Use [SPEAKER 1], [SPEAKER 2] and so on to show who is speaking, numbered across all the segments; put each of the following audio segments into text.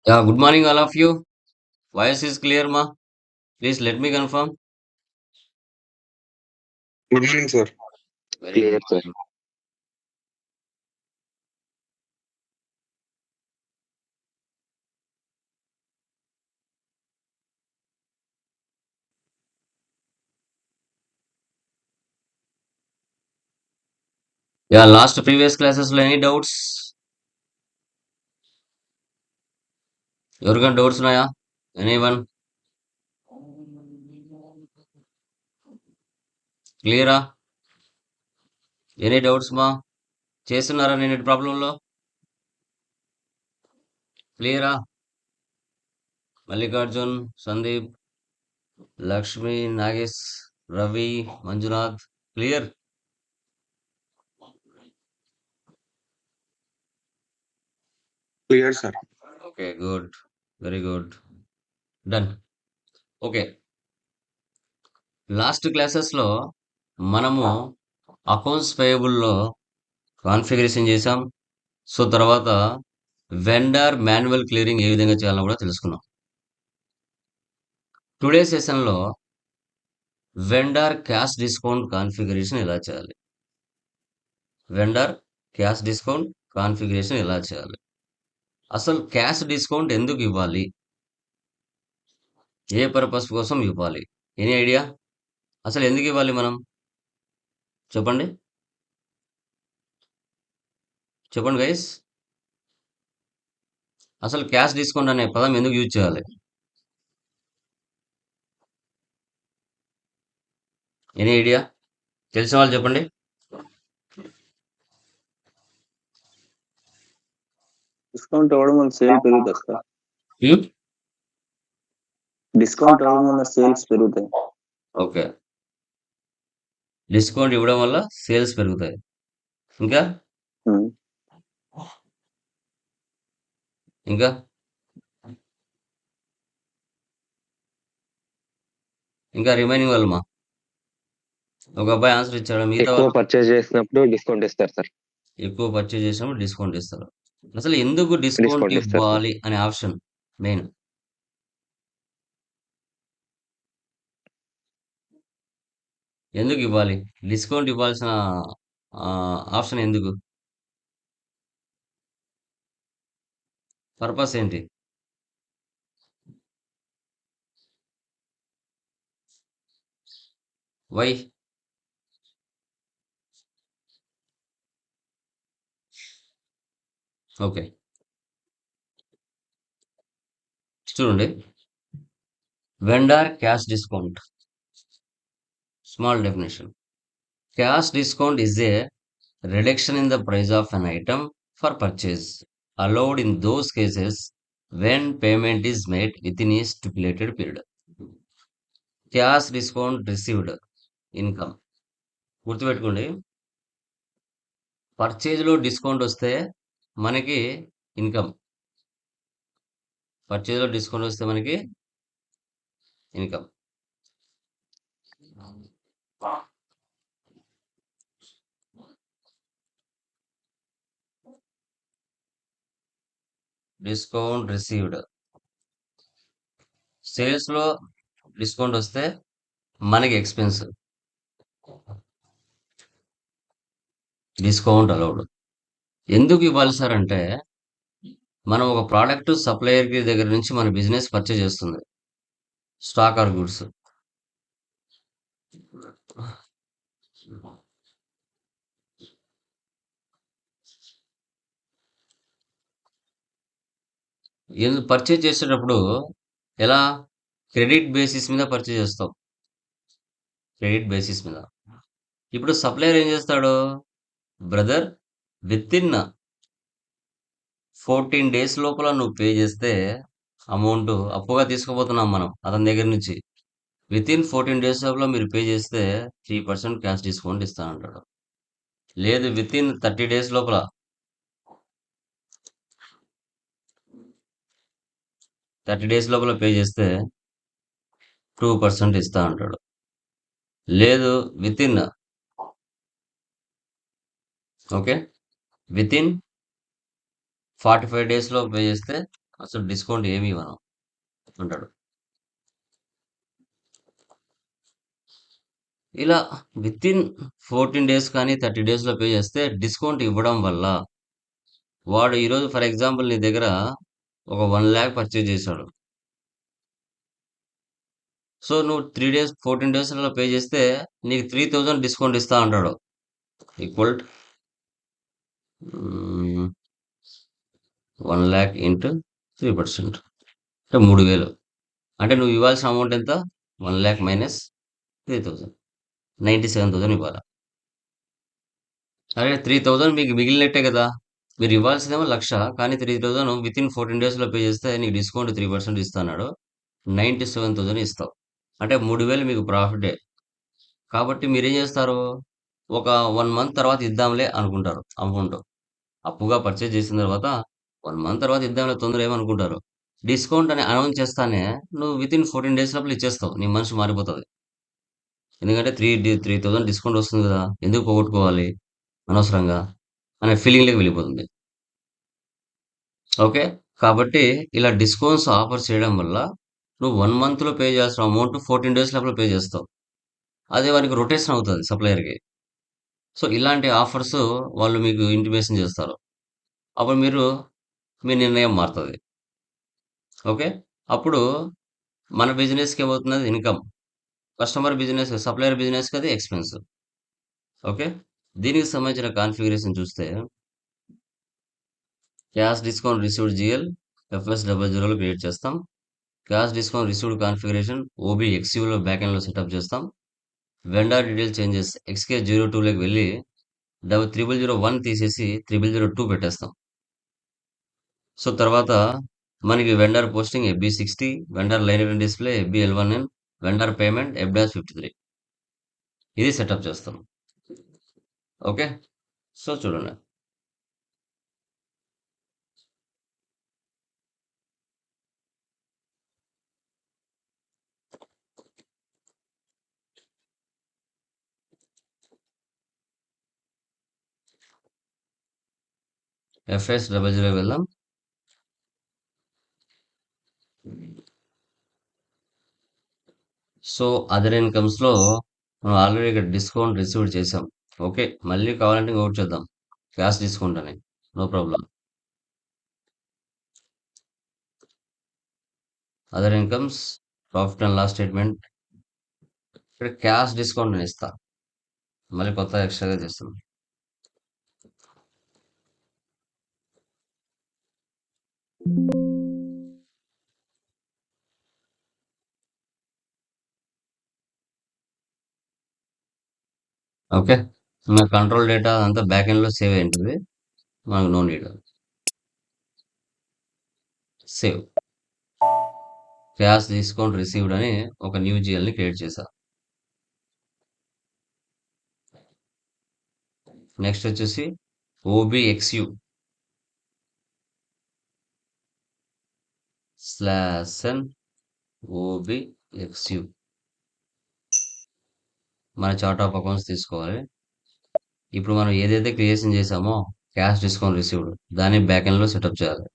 [SPEAKER 1] Yeah, good morning, all of you. Voice is clear, ma. Please let me confirm.
[SPEAKER 2] Good morning, sir.
[SPEAKER 1] Very good
[SPEAKER 3] Clear, sir.
[SPEAKER 1] morning. Yeah, last previous classes, any doubts? Your doubts, Naya? Anyone? Clear? Any doubts, ma? చేస్తున్నారా నేను ప్రాబ్లంలో క్లియరా Mallikarjun Sandeep Lakshmi Nagesh Ravi Manjunath clear
[SPEAKER 2] Clear, sir.
[SPEAKER 1] Okay good very good done okay last క్లాసెస్లో మనము accounts పేయబుల్లో configuration చేసాం. So తర్వాత vendor manual clearing ఏ విధంగా చేయాలో కూడా తెలుసుకున్నాం. టుడే సెషన్లో వెండర్ క్యాష్ డిస్కౌంట్ కాన్ఫిగరేషన్ ఎలా చేయాలి, వెండర్ క్యాష్ డిస్కౌంట్ కాన్ఫిగరేషన్ ఎలా చేయాలి, అసలు క్యాష్ డిస్కౌంట్ ఎందుకు ఇవ్వాలి, ఏ పర్పస్ కోసం ఇవ్వాలి, ఎనీ ఐడియా? అసలు ఎందుకు ఇవ్వాలి మనం చెప్పండి, చెప్పండి గైస్. అసలు క్యాష్ డిస్కౌంట్ అనే పదం ఎందుకు యూజ్ చేయాలి, ఎనీ ఐడియా? తెలిసిన వాళ్ళు చెప్పండి.
[SPEAKER 3] డిస్కౌంట్ అవ్వడం వల్ల సేల్ పెరుగుతుంది సార్.
[SPEAKER 1] హ్మ్?
[SPEAKER 3] డిస్కౌంట్ అవ్వడం వల్ల సేల్స్ పెరుగుతాయి.
[SPEAKER 1] ఓకే, డిస్కౌంట్ ఇవ్వడం వల్ల సేల్స్ పెరుగుతాయి. ఇంకా
[SPEAKER 3] ఉమ్.
[SPEAKER 1] ఇంకా ఇంకా రిమైనింగ్ వాళ్ళు మా ఒక అబ్బాయి ఆన్సర్ ఇచ్చాడు, మిగతా
[SPEAKER 3] ఎక్కువ
[SPEAKER 1] వాళ్ళు
[SPEAKER 3] పర్చేజ్ చేసినప్పుడు డిస్కౌంట్ ఇస్తారు సార్.
[SPEAKER 1] ఎక్కువ పర్చేజ్ చేసినప్పుడు డిస్కౌంట్ ఇస్తారు. అసలు ఎందుకు డిస్కౌంట్
[SPEAKER 3] డిస్కౌంట్ ఇస్తారు సార్.
[SPEAKER 1] ఇవ్వాలి అనే ఆప్షన్ మెయిన్ ఎందుకు ఇవ్వాలి, డిస్కౌంట్ ఇవ్వాల్సిన ఆప్షన్ ఎందుకు, పర్పస్ ఏంటి? వై? ఓకే, చూడండి. Vendor cash discount, small definition. Cash discount is a reduction in the price of an item for purchase allowed in those cases when payment is made within a stipulated period. Cash discount received income, గుర్తుపెట్టుకోండి. పర్చేజ్లో discount వస్తే మనకి income, పర్చేజ్లో discount వస్తే మనకి income. Discount received, సేల్స్లో discount వస్తే మనకి expense, discount allowed. ఎందుకు ఇవ్వాలి సార్ అంటే, మనం ఒక ప్రోడక్ట్ సప్లయర్కి దగ్గర నుంచి మన బిజినెస్ పర్చేజ్ చేస్తుంది, స్టాక్ ఆర్ గుడ్స్. పర్చేజ్ చేసేటప్పుడు ఎలా, క్రెడిట్ బేసిస్ మీద పర్చేజ్ చేస్తాం, క్రెడిట్ బేసిస్ మీద. ఇప్పుడు సప్లయర్ ఏం చేస్తాడు, బ్రదర్ విత్ ఇన్ 14 డేస్ లోపల నువ్వు పే చేస్తే అమౌంట్ అప్పుగా తీసుకోబోతున్నాం మనం అతని దగ్గర నుంచి, విత్ ఇన్ 14 డేస్ లోపల మీరు పే చేస్తే 3% క్యాష్ డిస్కౌంట్ ఇస్తానంటాడు. లేదు విత్ ఇన్ 30 డేస్ లోపల, 30 డేస్ లోపల పే చేస్తే 2% ఇస్తా అంటాడు. లేదు with in, okay, with in 45 డేస్లో పే చేస్తే అసలు డిస్కౌంట్ ఏమి ఇవ్వను అంటాడు. ఇలా వితిన్ 14 డేస్ కానీ 30 డేస్లో పే చేస్తే డిస్కౌంట్ ఇవ్వడం వల్ల వాడు ఈరోజు ఫర్ ఎగ్జాంపుల్ నీ దగ్గర ఒక 1,00,000 పర్చేజ్ చేశాడు. సో నువ్వు 3 డేస్ 14 డేస్లలో పే చేస్తే నీకు 3,000 డిస్కౌంట్ ఇస్తా అంటాడు. ఈక్వల్ 1,00,000 ఇంటూ 3%, అంటే 3,000. అంటే నువ్వు ఇవ్వాల్సిన అమౌంట్ ఎంత? 1,00,000 మైనస్ 3,000, 97,000 ఇవ్వాలి. అరే 3,000 మీకు మిగిలినట్టే కదా. మీరు ఇవ్వాల్సిందేమో 1,00,000, కానీ 3,000 వితిన్ 14 డేస్లో పే చేస్తే నీకు డిస్కౌంట్ 3% ఇస్తున్నాడు. 97,000 ఇస్తావు. అంటే 3,000 మీకు ప్రాఫిటే. కాబట్టి మీరేం చేస్తారు? ఒక 1 మంత్ తర్వాత ఇద్దాంలే అనుకుంటారు అమౌంట్. అప్పుగా పర్చేజ్ చేసిన తర్వాత 1 మంత్ తర్వాత ఇద్దాంలే తొందర ఏమనుకుంటారు. డిస్కౌంట్ అని అనౌన్స్ చేస్తానే నువ్వు వితిన్ 14 డేస్ లోపల ఇచ్చేస్తావు. నీ మనసు మారిపోతుంది. ఎందుకంటే 3,000 డిస్కౌంట్ వస్తుంది కదా, ఎందుకు పోగొట్టుకోవాలి అనవసరంగా అనే ఫీలింగ్లోకి వెళ్ళిపోతుంది. ఓకే. కాబట్టి ఇలా డిస్కౌంట్స్ ఆఫర్ చేయడం వల్ల నువ్వు 1 మంత్లో పే చేయాల్సిన అమౌంట్ 14 డేస్ లోపల పే చేస్తావు. అదే వారికి రొటేషన్ అవుతుంది సప్లయర్కి. సో ఇలాంటి ఆఫర్స్ వాళ్ళు మీకు ఇంటిమేషన్ చేస్తారు. అప్పుడు మీ నిర్ణయం మారుతుంది. ఓకే. అప్పుడు మన బిజినెస్కి ఏమవుతున్నది? ఇన్కమ్. కస్టమర్ బిజినెస్, సప్లయర్ బిజినెస్కి అది ఎక్స్పెన్స్. ఓకే. దీనికి సంబంధించిన కాన్ఫిగరేషన్ చూస్తే క్యాష్ డిస్కౌంట్ రిసీవ్డ్ జిఎల్ FS00లో క్రియేట్ చేస్తాం. క్యాష్ డిస్కౌంట్ రిసీవ్డ్ కాన్ఫిగరేషన్ OBXUలో బ్యాక్ ఎండ్లో సెటప్ చేస్తాం. వెండర్ డీటెయిల్ చేంజెస్ XK02లోకి వెళ్ళి 001 తీసేసి 002 పెట్టేస్తాం. సో తర్వాత మనకి vendor posting FB60, vendor line and display FBL1N, vendor payment F-53. ఇది సెటప్ చేస్తాం. ఓకే. సో చూడండి. FS00 వెళ్దాం. సో అదర్ ఇన్కమ్స్ లో మనం ఆల్రెడీ ఇక్కడ డిస్కౌంట్ రిసీవ్ చేసాం. ఓకే. మళ్ళీ కావాలంటే ఇంకోటి చేద్దాం. క్యాష్ డిస్కౌంట్ అని, no problem. Other incomes, profit and loss statement. ఇక్కడ క్యాష్ డిస్కౌంట్ అని ఇస్తా. మళ్ళీ కొత్త ఎక్స్ట్రాగా చేస్తాం. ఓకే. మన కంట్రోల్ డేటా అంతా బ్యాక్ ఎండ్ లో సేవ్ అయి ఉంటుంది. మనకు no need. Save. Cash discount received అని ఒక న్యూ జిఎల్ ని క్రియేట్ చేశా. నెక్స్ట్ వచ్చేసి OBXU /n OBXU మన చార్ట్ ఆఫ్ అకౌంట్స్ తీసుకోవాలి. ఇప్పుడు మనం ఏదైతే క్రియేషన్ చేసామో క్యాష్ డిస్కౌంట్ రిసీవ్డ్, దాన్ని బ్యాక్ ఎండ్ లో సెటప్ చేయాలి.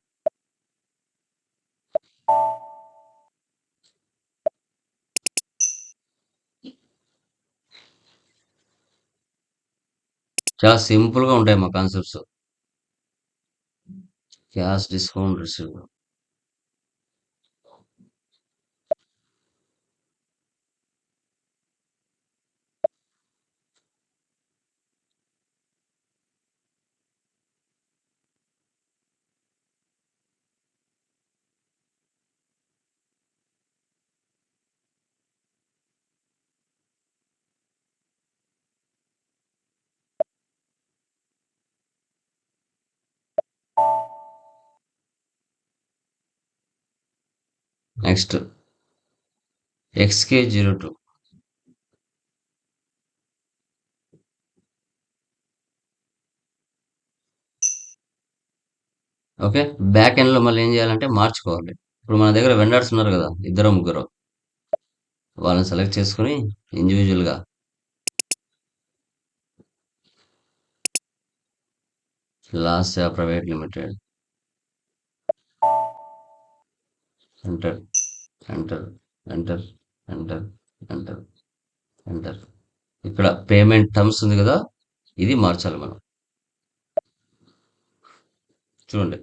[SPEAKER 1] చాలా సింపుల్ గా ఉంటాయి మా concepts. Cash discount received. Next XK02. Okay. Back end లో మళ్ళీ ఏం చేయాలంటే మార్చుకోవాలి. ఇప్పుడు మన దగ్గర వెండర్స్ ఉన్నారు కదా, ఇద్దరు ముగ్గురు. వాళ్ళని సెలెక్ట్ చేసుకుని ఇండివిజువల్ గా Lasya private limited, enter, enter, enter, enter, enter, enter. ఇక్కడ పేమెంట్ టర్మ్స్ ఉంది కదా, ఇది మార్చాలి మనం. చూడండి,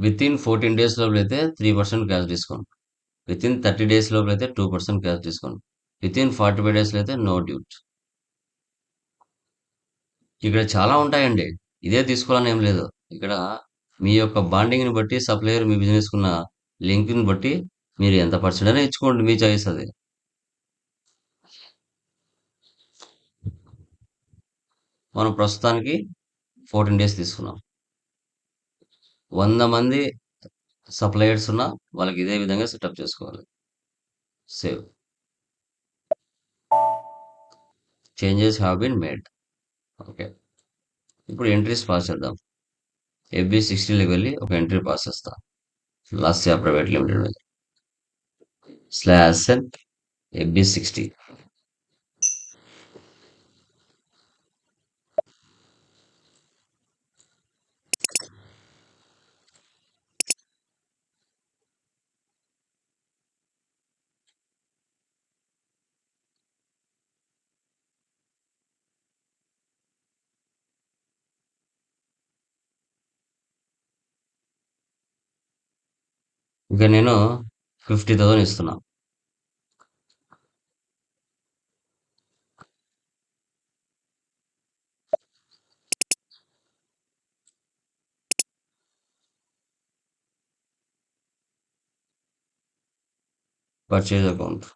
[SPEAKER 1] విత్ ఇన్ 14 డేస్ లోపల అయితే 3% cash discount, with in 30 days లోపల అయితే 2% cash discount, with in 45 days లో అయితే నో డ్యూట్. ఇక్కడ చాలా ఉంటాయండి. ఇదే తీసుకోవాలని ఏం లేదు. ఇక్కడ మీ యొక్క బాండింగ్‌ని బట్టి, సప్లయర్ మీ బిజినెస్‌కున్న లింక్‌ని బట్టి మీరు ఎంత పర్సెంట్ అయినా ఇచ్చుకోండి. మీ చాయిస్ అది. మనం ప్రస్తుతానికి 14 డేస్ తీసుకున్నాం. 100 మంది సప్లయర్స్ ఉన్నా వాళ్ళకి ఇదే విధంగా సెటప్ చేసుకోవాలి. Save. Changes have been made. Okay. ఇప్పుడు ఎంట్రీస్ పాస్ చేద్దాం. ఎఫ్బి 60లోకి వెళ్ళి ఒక ఎంట్రీ పాస్ చేస్తా. లాస్యా ప్రైవేట్ లిమిటెడ్ మీద /n ఎఫ్బి 60. ఇక నేను 50,000 ఇస్తున్నా. Purchase account.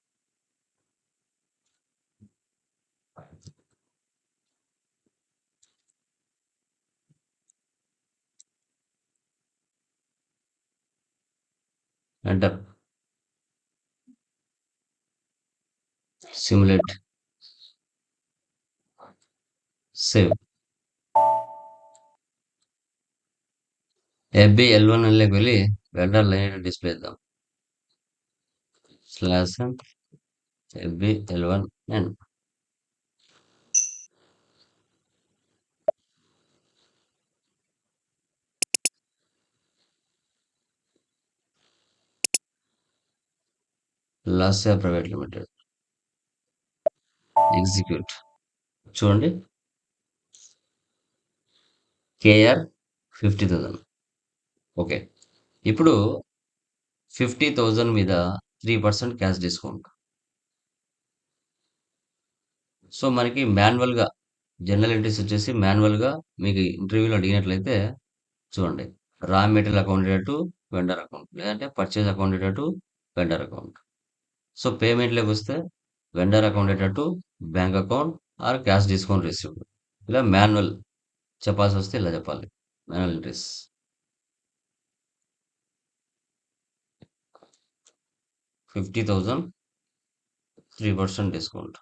[SPEAKER 1] Enter. Simulate. Save. FB L1 లోకి వెళ్ళి వెండర్ లైన్ డిస్ప్లే ఇద్దాం. /n FB L1N. Lasya private limited. Execute. చూడండి, కేఆర్ 50,000. ఓకే. ఇప్పుడు 50,000 మీద 3% క్యాష్ డిస్కౌంట్. సో మనకి మాన్యువల్గా జనరల్ ఎంట్రీస్ వచ్చేసి మాన్యువల్గా మీకు ఇంటర్వ్యూలో అడిగినట్లయితే చూడండి, raw material account to vendor account, లేదంటే purchase account to vendor account. So పేమెంట్లోకి వస్తే vendor account to bank account or cash discount received. ఇలా మాన్యువల్ చెప్పాల్సి వస్తే ఇలా చెప్పాలి, manual entries. $50,000 3% discount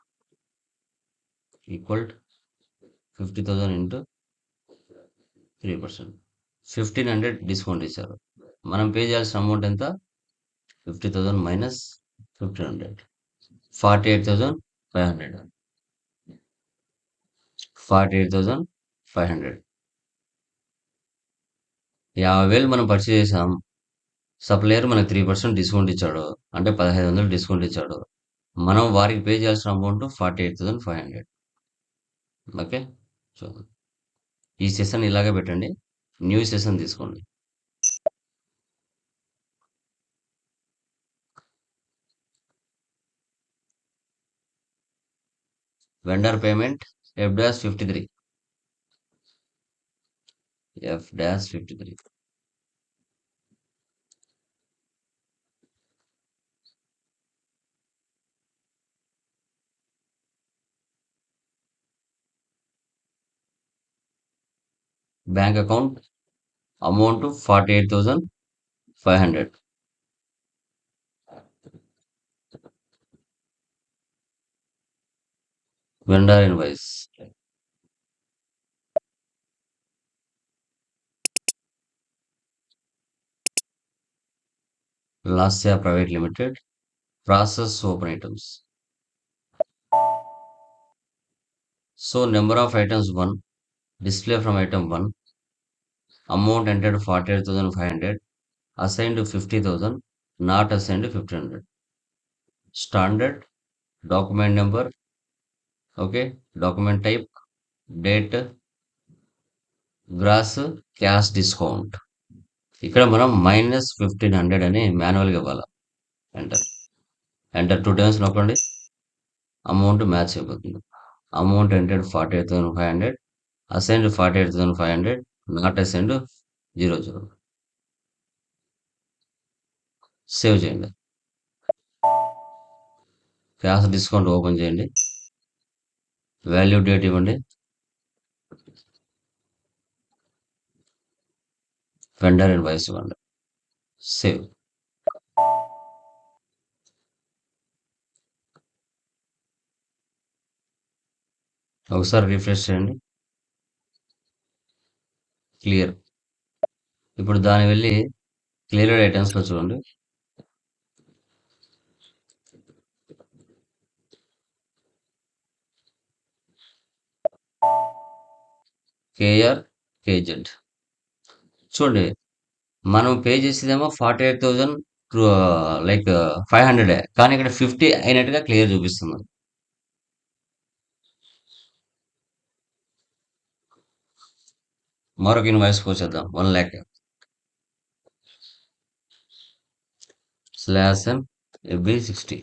[SPEAKER 1] equal 50,000 into 3%. 1,500 discount ఇచ్చారు. మనం పే చేయాల్సిన అమౌంట్ ఎంత? 50,000 మైనస్ 1,500, 48,500. 48,500. 50,000 మనం పర్చేజ్ చేసాం. సప్లయర్ మనకి 3% డిస్కౌంట్ ఇచ్చాడు, అంటే 1,500 డిస్కౌంట్ ఇచ్చాడు. మనం వారికి పే చేయాల్సిన అమౌంట్ 48,500. ఓకే. సో ఈ సెషన్ ఇలాగే పెట్టండి. న్యూ సెషన్ తీసుకోండి. Vendor payment F-53. F-53. Bank account amount 48,500. Vendor invoice. Lasya private limited. Process open items. So number of items 1, display from item 1, amount entered 48,500, assigned 50,000, not assigned 1,500. Standard, document number, okay, document type, date, gross cash discount. ఇక్కడ మనం -1500 అని మాన్యువల్గా ఇవ్వాలి. Enter enter 2 times నొక్కండి. Amount match అయిపోతుంది. Amount entered 48,500, assigned 48,500, not assigned 00. Save చేయండి. Cash discount open చేయండి. Value date ఇవ్వండి. వెండర్ ఇన్వాయిస్ ఇవ్వండి. సేవ్. ఒకసారి రిఫ్రెష్ చేయండి. క్లియర్. ఇప్పుడు దాన్ని వెళ్ళి క్లియర్డ్ ఐటమ్స్లో చూడండి. కేఆర్ కేజెడ్ చూడండి. మనం పే చేసేదేమో 48,000 లైక్ 500, కానీ ఇక్కడ 50 అయినట్టుగా క్లియర్ చూపిస్తుంది. మరొక ఇన్వాయిస్ పోసేద్దాం. 1,00,000 /m FB60.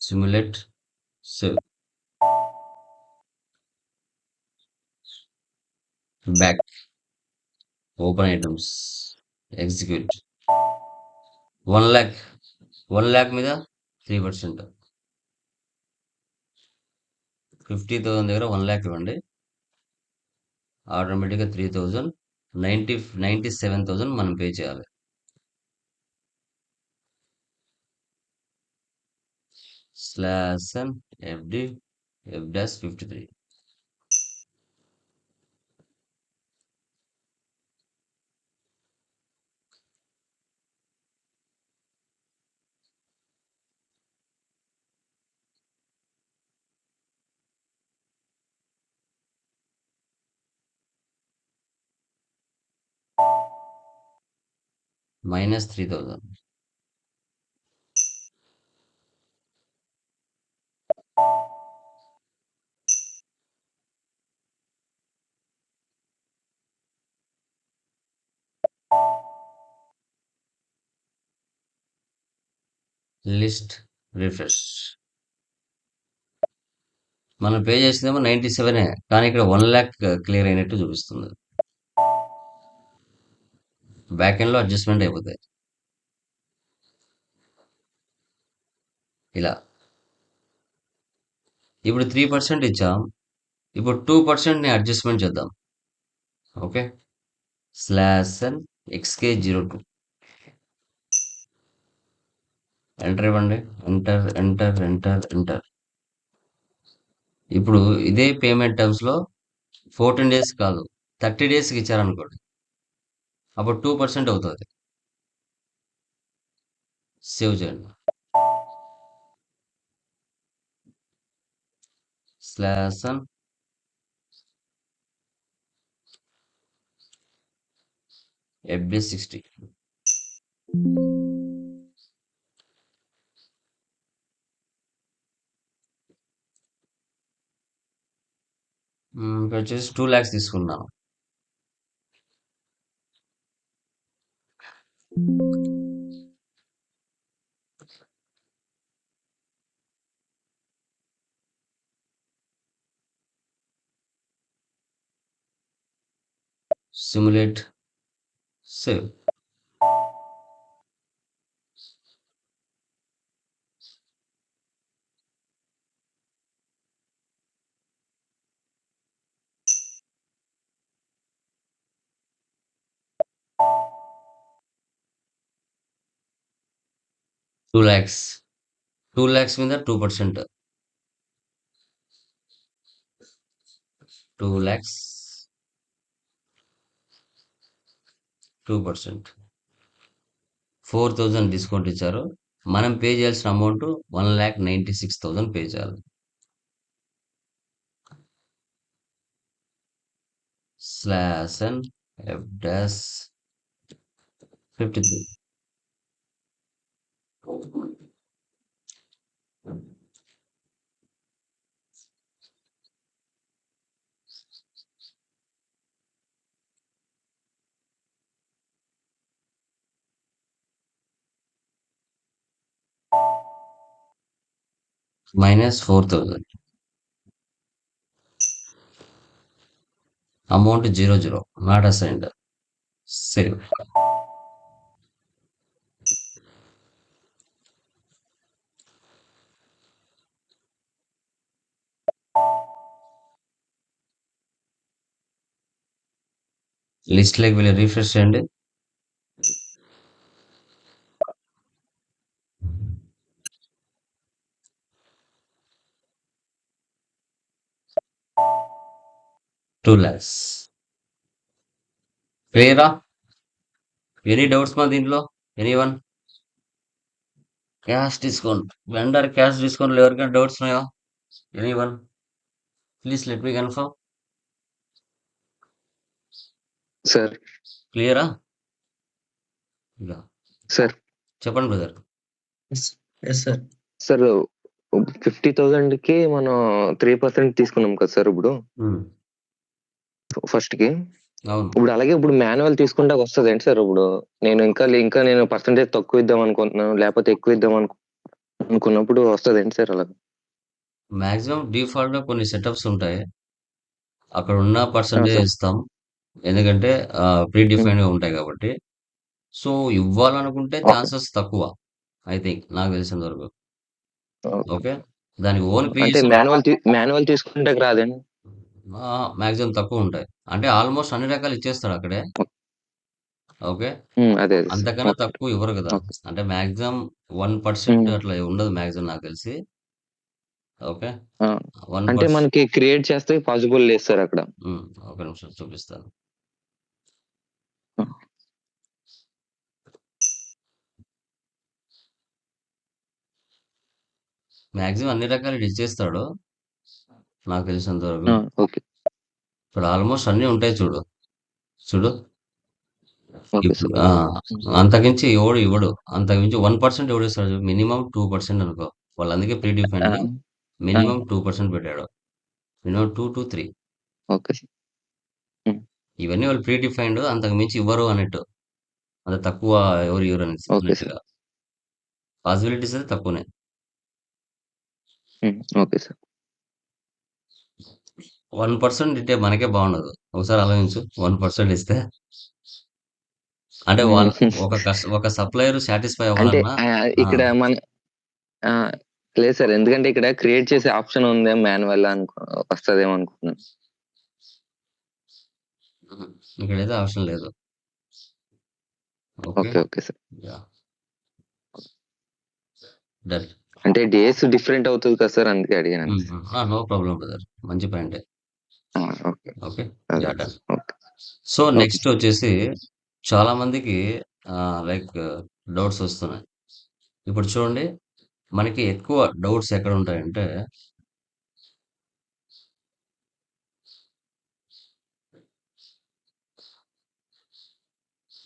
[SPEAKER 1] Simulate, save. Back, open items, execute. 1,00,000 1,00,000 మీద 3%. 50,000 దగ్గర 1,00,000 ఇవ్వండి. ఆటోమేటిక్గా 3,000, 97,000 మనం పే చేయాలి. /m FD F-53. -3,000. List refresh. మనం పే చేసిందేమో 97, కానీ ఇక్కడ 1,00,000 క్లియర్ అయినట్టు చూపిస్తుంది. బ్యాక్ ఎండ్లో అడ్జస్ట్మెంట్ అయిపోతాయి ఇలా. ఇప్పుడు 3% ఇచ్చాం. ఇప్పుడు 2%ని అడ్జస్ట్మెంట్ చేద్దాం. Okay, /n XK02. ఎంటర్ ఇవ్వండి. Enter enter enter enter. ఇప్పుడు ఇదే పేమెంట్ టర్మ్స్లో 14 డేస్ కాదు, 30 డేస్కి ఇచ్చారనుకోండి, అప్పుడు 2% అవుతుంది. సేవ్ చేయండి. /n FD60. ఇక్కడ వచ్చేసి 2 lakhs తీసుకున్నాను. Simulate, save. Two lakhs 2 lakhs మీద 2%. 2 lakhs 2%. 4,000 డిస్కౌంట్ ఇచ్చారు. మనం పే చేయాల్సిన అమౌంట్ 1,96,000 పే చేయాలి. Slash and F dash 53. minus 4,000. Amount 00, not assigned. Save. List like వెళ్ళి రిఫ్రెష్ చేయండి. టూ ల్యాక్స్ క్లియరా? ఎనీ డౌట్స్ మా దీంట్లో? Any one? Cash discount, vendor cash discount ఎవరికైనా డౌట్స్ ఉన్నాయా? Anyone? Please let me confirm.
[SPEAKER 3] Sir
[SPEAKER 1] క్లియరా? ఇలా
[SPEAKER 3] సార్
[SPEAKER 1] చెప్పండి బ్రదర్.
[SPEAKER 3] సార్ 50,000 కి మనం 3% తీసుకున్నాం కదా సార్ ఇప్పుడు ఫస్ట్ కి.
[SPEAKER 1] అవును.
[SPEAKER 3] ఇప్పుడు అలాగే ఇప్పుడు మాన్యువల్ తీసుకుంటే వస్తుంది ఏంటి సార్? ఇప్పుడు నేను ఇంకా నేను పర్సంటేజ్ తక్కువ ఇద్దాం అనుకుంటున్నాను, లేకపోతే ఎక్కువ ఇద్దాం అనుకున్నప్పుడు వస్తుంది ఏంటి సార్ అలా?
[SPEAKER 1] మాక్సిమం డిఫాల్ట్ గా కొన్ని సెటప్స్ ఉంటాయి, అక్కడ ఉన్న పర్సంటేజ్
[SPEAKER 3] సార్.
[SPEAKER 1] ఇస్తాం. ఎందుకంటే ప్రీ డిఫైన్డ్ గా ఉంటాయి కాబట్టి. సో ఇవ్వాలనుకుంటే ఛాన్సెస్ తక్కువ, ఐ థింక్, నాకు తెలిసినంత వరకు. ఓకే, దానికి ఓన్ పే
[SPEAKER 3] అంటే మాన్యువల్ తీసుకుంటే రాదండి?
[SPEAKER 1] మాక్సిమం తక్కువ ఉంటాయి. అంటే ఆల్మోస్ట్ అన్ని రకాలు ఇచ్చేస్తాడు అక్కడే. ఓకే,
[SPEAKER 3] అదే
[SPEAKER 1] అంతకన్నా
[SPEAKER 3] ఓకే.
[SPEAKER 1] తక్కువ ఇవ్వరు కదా.
[SPEAKER 3] ఓకే.
[SPEAKER 1] అంటే మాక్సిమం 1% అట్లా ఉండదు మాక్సిమం నాకు తెలిసి. ఓకే,
[SPEAKER 3] ఆ, అంటే
[SPEAKER 1] 1%.
[SPEAKER 3] మనకి క్రియేట్ చేస్తే పాసిబుల్ లేదు సార్ అక్కడ.
[SPEAKER 1] ఒక నిమిషం చూపిస్తాను.
[SPEAKER 3] ఆ.
[SPEAKER 1] మాక్సిమం అన్ని రకాలు ఇచ్చేస్తాడు నాకు తెలిసినంత వరకు.
[SPEAKER 3] ఓకే.
[SPEAKER 1] ఇప్పుడు ఆల్మోస్ట్ అన్ని ఉంటాయి, చూడు చూడు.
[SPEAKER 3] ఓకే
[SPEAKER 1] ఇప్పుడు
[SPEAKER 3] సార్.
[SPEAKER 1] అంతకించి ఎవడు ఇవ్వడు. అంతకుమించి 1% ఎవడు ఇస్తాడు? మినిమం 2% అనుకో. వాళ్ళు అందుకే ప్రీ డిఫైన్డ్ మినిమం 2% పెట్టాడు. Minimum 2 to 3.
[SPEAKER 3] Okay sir.
[SPEAKER 1] ఇవన్నీ వాళ్ళు ప్రీ డిఫైన్డ్, అంతకు మించి ఇవ్వరు అన్నట్టు. అంత తక్కువ ఎవరు ఇవ్వరు
[SPEAKER 3] ఓకే సార్.
[SPEAKER 1] అన్నట్టుగా. పాసిబిలిటీస్ అయితే తక్కువనే.
[SPEAKER 3] Okay sir.
[SPEAKER 1] 1% ఇస్తే మనకే బాగుండదు. ఒకసారి ఆలోచించు, 1% ఇస్తే అంటే వాళ్ళ ఒక సప్లయర్ సాటిస్ఫై
[SPEAKER 3] అంటే
[SPEAKER 1] అవ్వాలన్నా.
[SPEAKER 3] ఇక్కడ మన ఆ, లేదు సార్, ఎందుకంటే ఇక్కడ క్రియేట్ చేసే ఆప్షన్ ఉంది మాన్యువల్ వస్తుందేమో అనుకున్నాను.
[SPEAKER 1] ఇక్కడైతే అవసరం లేదు. Okay,
[SPEAKER 3] okay okay sir.
[SPEAKER 1] Done.
[SPEAKER 3] అంటే డేస్ డిఫరెంట్ అవుతుంది కదా సార్, అందుకే అడిగాను.
[SPEAKER 1] నో ప్రాబ్లం బ్రదర్, మంచి పాయింటే.
[SPEAKER 3] ఓకే
[SPEAKER 1] ఓకే,
[SPEAKER 3] అదే.
[SPEAKER 1] డన్.
[SPEAKER 3] ఓకే.
[SPEAKER 1] సో నెక్స్ట్ వచ్చేసి చాలా మందికి లైక్ డౌట్స్ వస్తున్నాయి. ఇప్పుడు చూడండి, మనకి ఎక్కువ డౌట్స్ ఎక్కడ ఉంటాయంటే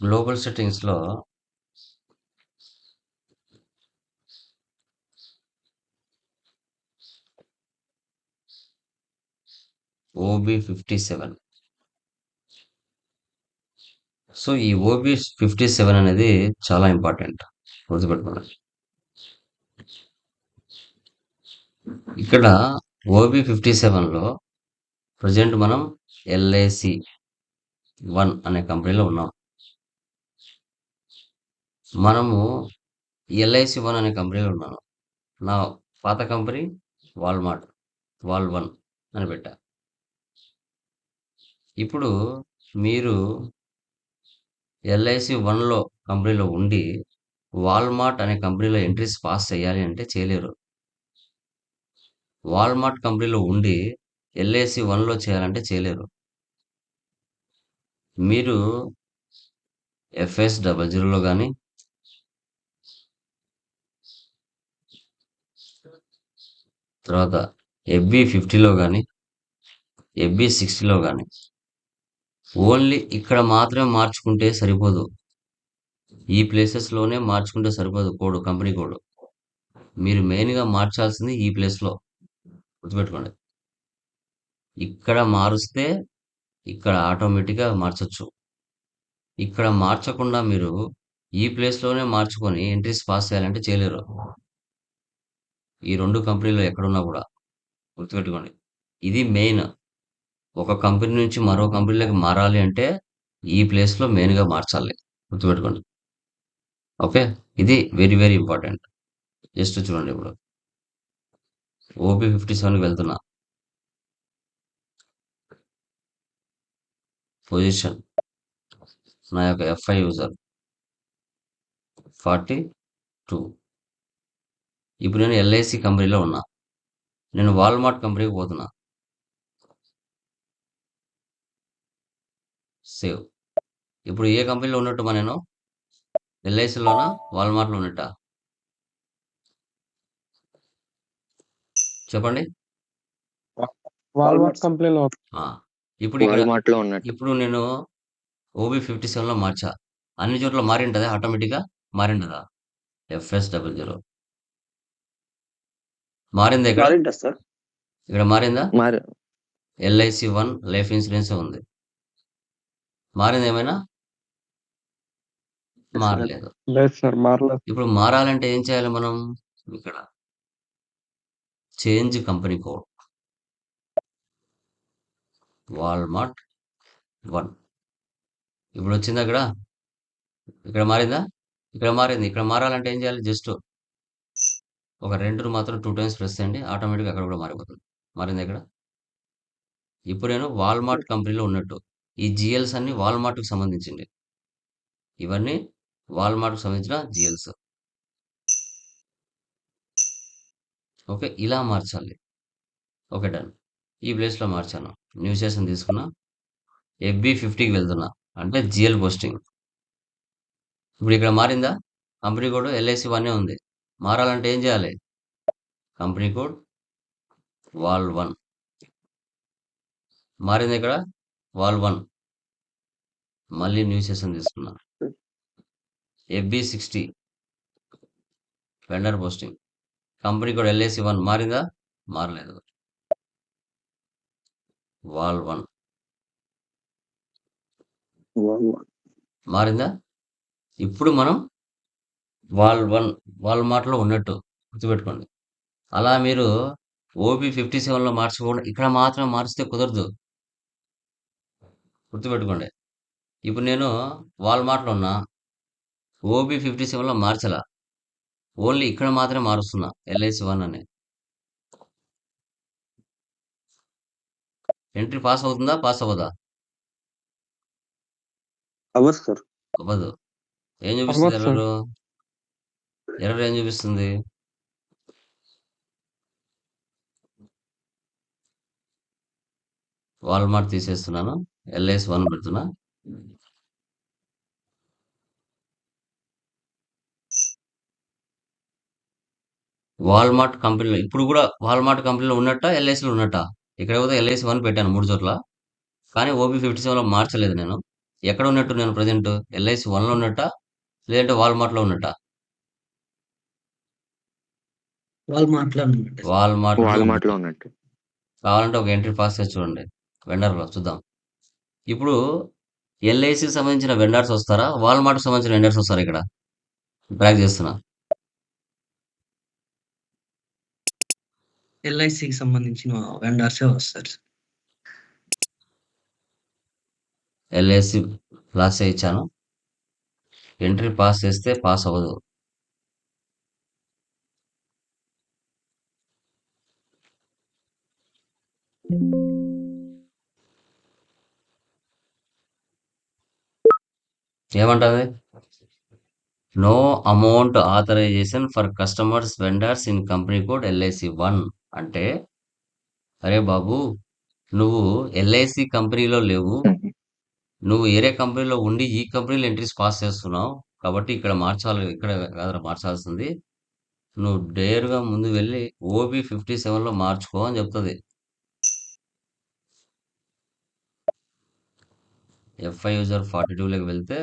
[SPEAKER 1] గ్లోబల్ సెట్టింగ్స్ లో OB57. సో ఈ OB57 అనేది చాలా ఇంపార్టెంట్, గుర్తుపెట్టుకోండి. ఇక్కడ OB57లో ప్రజెంట్ మనం LIC1 అనే కంపెనీలో ఉన్నాం. మనము LIC1 అనే కంపెనీలో ఉన్నాను. నా పాత కంపెనీ వాల్మార్ట్, వాల్1 అని పెట్టా. ఇప్పుడు మీరు LIC1లో కంపెనీలో ఉండి వాల్మార్ట్ అనే కంపెనీలో ఎంట్రీస్ పాస్ చేయాలి అంటే చేయలేరు. వాల్మార్ట్ కంపెనీలో ఉండి ఎల్ఐసి 1లో చేయాలంటే చేయలేరు. మీరు FS00లో కానీ తర్వాత FB50లో కానీ FB60లో కానీ ఓన్లీ ఇక్కడ మాత్రమే మార్చుకుంటే సరిపోదు. ఈ ప్లేసెస్లోనే మార్చుకుంటే సరిపోదు కంపెనీ కోడ్. మీరు మెయిన్గా మార్చాల్సింది ఈ ప్లేస్లో గుర్తుపెట్టుకోండి. ఇక్కడ మారుస్తే ఇక్కడ ఆటోమేటిక్గా మార్చొచ్చు. ఇక్కడ మార్చకుండా మీరు ఈ ప్లేస్లోనే మార్చుకొని ఎంట్రీస్ పాస్ చేయాలంటే చేయలేరు. ఈ 2 కంపెనీలో ఎక్కడున్నా కూడా గుర్తుపెట్టుకోండి. ఇది మెయిన్. ఒక కంపెనీ నుంచి మరో కంపెనీలోకి మారాలి అంటే ఈ ప్లేస్లో మెయిన్గా మార్చాలి. గుర్తుపెట్టుకోండి. ఓకే, ఇది వెరీ వెరీ ఇంపార్టెంట్. జస్ట్ చూడండి, ఇప్పుడు OB57కి వెళ్తున్నా. పొజిషన్ నా యొక్క FI యూజర్ 42. ఇప్పుడు నేను LIC కంపెనీలో ఉన్నా. నేను వాల్మార్ట్ కంపెనీకి పోతున్నా. సేవ్. ఇప్పుడు ఏ కంపెనీలో ఉన్నట్టు నేను LICలోనా వాల్మార్ట్లో ఉన్నట్టా చెప్పండి.
[SPEAKER 4] వాల్మార్ట్ కంపెనీలో
[SPEAKER 1] ఆ, ఇప్పుడు ఇక్కడ
[SPEAKER 3] వాల్మార్ట్ లో ఉన్నట్టు.
[SPEAKER 1] ఇప్పుడు నేను OB57లో మార్చా. అన్ని చోట్ల మారింటదా? ఆటోమేటిక్గా మారింటదా? FS00 మారిందా? ఇక్కడ
[SPEAKER 4] మారిందా సార్?
[SPEAKER 1] ఇక్కడ మారిందా?
[SPEAKER 3] మరి
[SPEAKER 1] LIC 1 లైఫ్ ఇన్సూరెన్స్ ఉంది. మారింది ఏమైనా? మారలేదు.
[SPEAKER 4] లేదు సార్, మారలేదు.
[SPEAKER 1] ఇప్పుడు మారాలంటే ఏం చేయాలి మనం? ఇక్కడ చేంజ్ కంపెనీ కోడ్ వాల్మార్ట్ 1. ఇప్పుడు వచ్చిందా? ఇక్కడ మారిందా? ఇక్కడ మారింది. ఇక్కడ మారాలంటే ఏం చేయాలి? జస్ట్ ఒక 2 మాత్రం 2 టైమ్స్ ప్రెస్ చేయండి, ఆటోమేటిక్గా అక్కడ కూడా మారిపోతుంది. మారింది ఇక్కడ. ఇప్పుడు నేను వాల్మార్ట్ కంపెనీలో ఉన్నట్టు. ఈ జిఎల్స్ అన్ని వాల్మార్ట్కి సంబంధించింది. ఇవన్నీ వాల్మార్ట్కి సంబంధించిన జిఎల్స్. ఓకే, ఇలా మార్చాలి. Okay, done. ఈ ప్లేస్లో మార్చాను. న్యూ సెషన్ తీసుకున్నా. FB50కి వెళ్తున్నా, అంటే జిఎల్ పోస్టింగ్. ఇప్పుడు ఇక్కడ మారిందా? కంపెనీ కోడ్ LIC 1 ఉంది. మారాలంటే ఏం చేయాలి? కంపెనీ కోడ్ వాల్1 మారింది. ఇక్కడ వాల్1. మళ్ళీ న్యూ సెషన్ తీసుకున్నా. FB60 vendor posting. Company code LIC 1 మారిందా? మారలేదు. వాల్1 మారిందా? ఇప్పుడు మనం వాల్1 వాల్మార్ట్లో ఉన్నట్టు గుర్తుపెట్టుకోండి. అలా మీరు OB57లో మార్చుకోకుండా ఇక్కడ మాత్రం మారిస్తే కుదరదు. గుర్తుపెట్టుకోండి. ఇప్పుడు నేను వాల్మార్ట్లో ఉన్నా, OB57లో మార్చలా, ఓన్లీ ఇక్కడ మాత్రమే మారుస్తున్నా LIC 1 అని. ఎంట్రీ పాస్ అవుతుందా? పాస్ అవ్వదా?
[SPEAKER 4] అవ్వదు సార్.
[SPEAKER 1] అవ్వదు. ఏం చూపిస్తుంది
[SPEAKER 4] అవ్వదు సార్.
[SPEAKER 1] ఎర్రరు? ఎర్రర్ ఏం చూపిస్తుంది? వాల్మార్ట్ తీసేస్తున్నాను, LIC 1 పెడుతున్నా. వాల్మార్ట్ కంపెనీలో ఇప్పుడు కూడా వాల్మార్ట్ కంపెనీలో ఉన్నట్ట, LICలో ఉన్నట్ట? ఇక్కడ పోతే LIC 1 పెట్టాను 3 చోట్ల, కానీ OB57లో మార్చలేదు నేను. ఎక్కడ ఉన్నట్టు నేను ప్రజెంట్? LIC 1లో ఉన్నట్ట, లేదంటే వాల్మార్ట్లో ఉన్నట్ట? వాల్మార్ట్లో
[SPEAKER 3] వాల్మార్ట్ లో ఉన్నట్టు.
[SPEAKER 1] కావాలంటే ఒక ఎంట్రీ పాస్ చేసి చూడండి, వెండర్లో చూద్దాం. ఇప్పుడు LICకి సంబంధించిన వెండర్స్ వస్తారా, వాల్మార్ట్కి సంబంధించిన వెండర్స్ వస్తారా? ఇక్కడ ట్రాక్ చేస్తున్నా.
[SPEAKER 5] LICకి సంబంధించిన వెండర్సే వస్తారు.
[SPEAKER 1] LIC ప్లస్ ఇచ్చాను. ఎంట్రీ పాస్ చేస్తే పాస్ అవ్వదు. ఏమంటుంది? No amount authorization for customers vendors in company code LIC 1 అంటే, అరే బాబు, నువ్వు ఎల్ఐసి కంపెనీలో లేవు. నువ్వు వేరే కంపెనీలో ఉండి ఈ కంపెనీలో ఎంట్రీస్ పాస్ చేస్తున్నావు. కాబట్టి ఇక్కడ మార్చాలి. ఇక్కడ కాదురా మార్చాల్సింది. నువ్వు డేర్‌గా ముందు వెళ్లి ఓబీ 57లో మార్చుకో అని చెప్తది. ఎఫ్ఐ యూజర్ 42లోకి వెళ్తే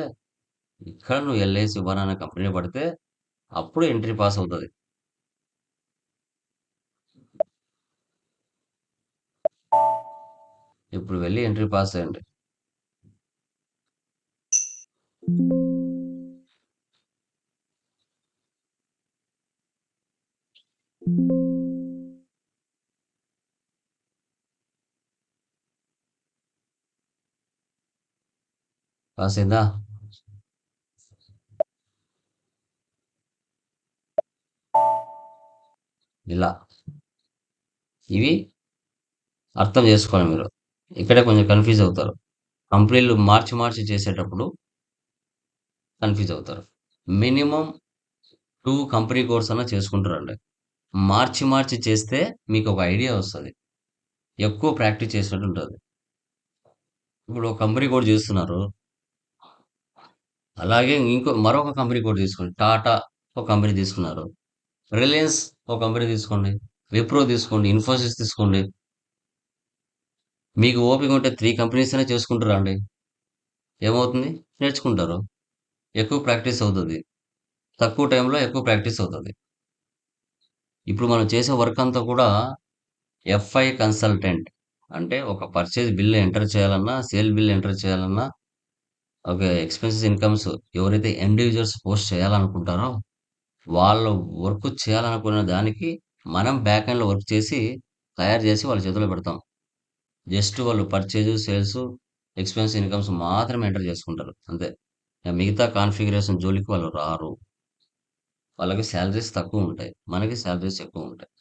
[SPEAKER 1] ఇక్కడ నువ్వు ఎల్ఐసి వన్ అనే కంపెనీ పడితే అప్పుడు ఎంట్రీ పాస్ అవుతది. ఇప్పుడు వెళ్ళి ఎంట్రీ పాస్ అయ్యండి. పాస్ అయిందా? ఇలా ఇవి అర్థం చేసుకోవాలి మీరు. ఇక్కడే కొంచెం కన్ఫ్యూజ్ అవుతారు. కంపెనీలు మార్చి మార్చి చేసేటప్పుడు కన్ఫ్యూజ్ అవుతారు. మినిమం 2 కంపెనీ కోడ్స్ అన్నా చేసుకుంటారండి. మార్చి మార్చి చేస్తే మీకు ఒక ఐడియా వస్తది. ఎక్కువ ప్రాక్టీస్ చేసినట్టు ఉంటది. ఇప్పుడు ఒక కంపెనీ కోడ్ చేస్తున్నారు. అలాగే మరొక కంపెనీ కోడ్ తీసుకోండి. టాటా ఒక కంపెనీ తీసుకున్నారు. రిలయన్స్ ఒక కంపెనీ తీసుకోండి. విప్రో తీసుకోండి. ఇన్ఫోసిస్ తీసుకోండి. మీకు ఓపిక ఉంటే 3 కంపెనీస్ అయినా చేసుకుంటారండి. ఏమవుతుంది? నేర్చుకుంటారు. ఎక్కువ ప్రాక్టీస్ అవుతది. తక్కువ టైంలో ఎక్కువ ప్రాక్టీస్ అవుతది. ఇప్పుడు మనం చేసే వర్క్ అంతా కూడా ఎఫ్ఐ కన్సల్టెంట్ అంటే ఒక పర్చేజ్ బిల్ ఎంటర్ చేయాలన్నా, సేల్ బిల్ ఎంటర్ చేయాలన్నా, ఓకే ఎక్స్‌పెన్సెస్, ఇన్‌కమ్స్ ఎవరైతే ఎండ్ యూజర్స్ పోస్ట్ చేయాలనుకుంటారో వాళ్ళు వర్క్ చేయాలనుకున్న దానికి మనం బ్యాక్ ఎండ్‌లో వర్క్ చేసి తయారు చేసి వాళ్ళ చేతిలో పెడతాం. జస్ట్ వాళ్ళు పర్చేజ్, సేల్స్, ఎక్స్‌పెన్స్, ఇన్‌కమ్స్ మాత్రమే ఎంటర్ చేసుకుంటారు. అంతే. మిగతా కాన్ఫిగరేషన్ జోలికి వాళ్ళు రారు. వాళ్ళకి సాలరీస్ తక్కువ ఉంటాయి. మనకి సాలరీస్ ఎక్కువ ఉంటాయి.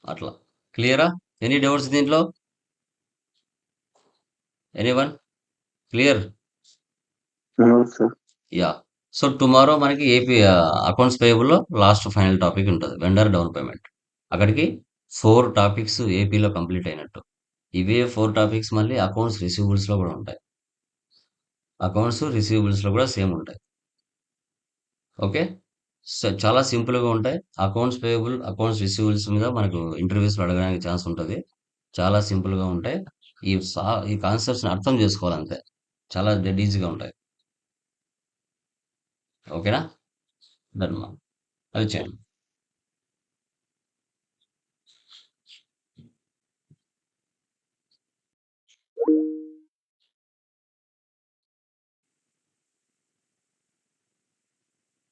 [SPEAKER 1] అట్లా. క్లియరా? ఎనీ డౌట్స్ దీంట్లో? Anyone? Clear?
[SPEAKER 4] Sir.
[SPEAKER 1] Yeah! So, tomorrow మనకి ఏపీ అకౌంట్స్ పేయబుల్‌లో లాస్ట్ ఫైనల్ టాపిక్ ఉంటది. Vendor down payment. అక్కడికి 4 టాపిక్స్ ఏపీలో కంప్లీట్ అయినట్టు. ఇవే 4 టాపిక్స్ మళ్ళీ అకౌంట్స్ రిసీవబుల్స్‌లో కూడా ఉంటాయి. అకౌంట్స్ రిసీవబుల్స్‌లో కూడా సేమ్ ఉంటాయి. ఓకే. సో, చాలా సింపుల్‌గా ఉంటాయి. అకౌంట్స్ పేయబుల్, అకౌంట్స్ రిసీవబుల్స్ మీద మనకు ఇంటర్వ్యూస్‌లో అడగడానికి ఛాన్స్ ఉంటది. చాలా సింపుల్‌గా ఉంటాయి. ఈ కాన్సెప్ట్స్‌ని అర్థం చేసుకోవాలంతే. చాలా డెడ్ ఈజీగా ఉంటాయి. ఓకేనా? డన్ మా. అది చేయండి.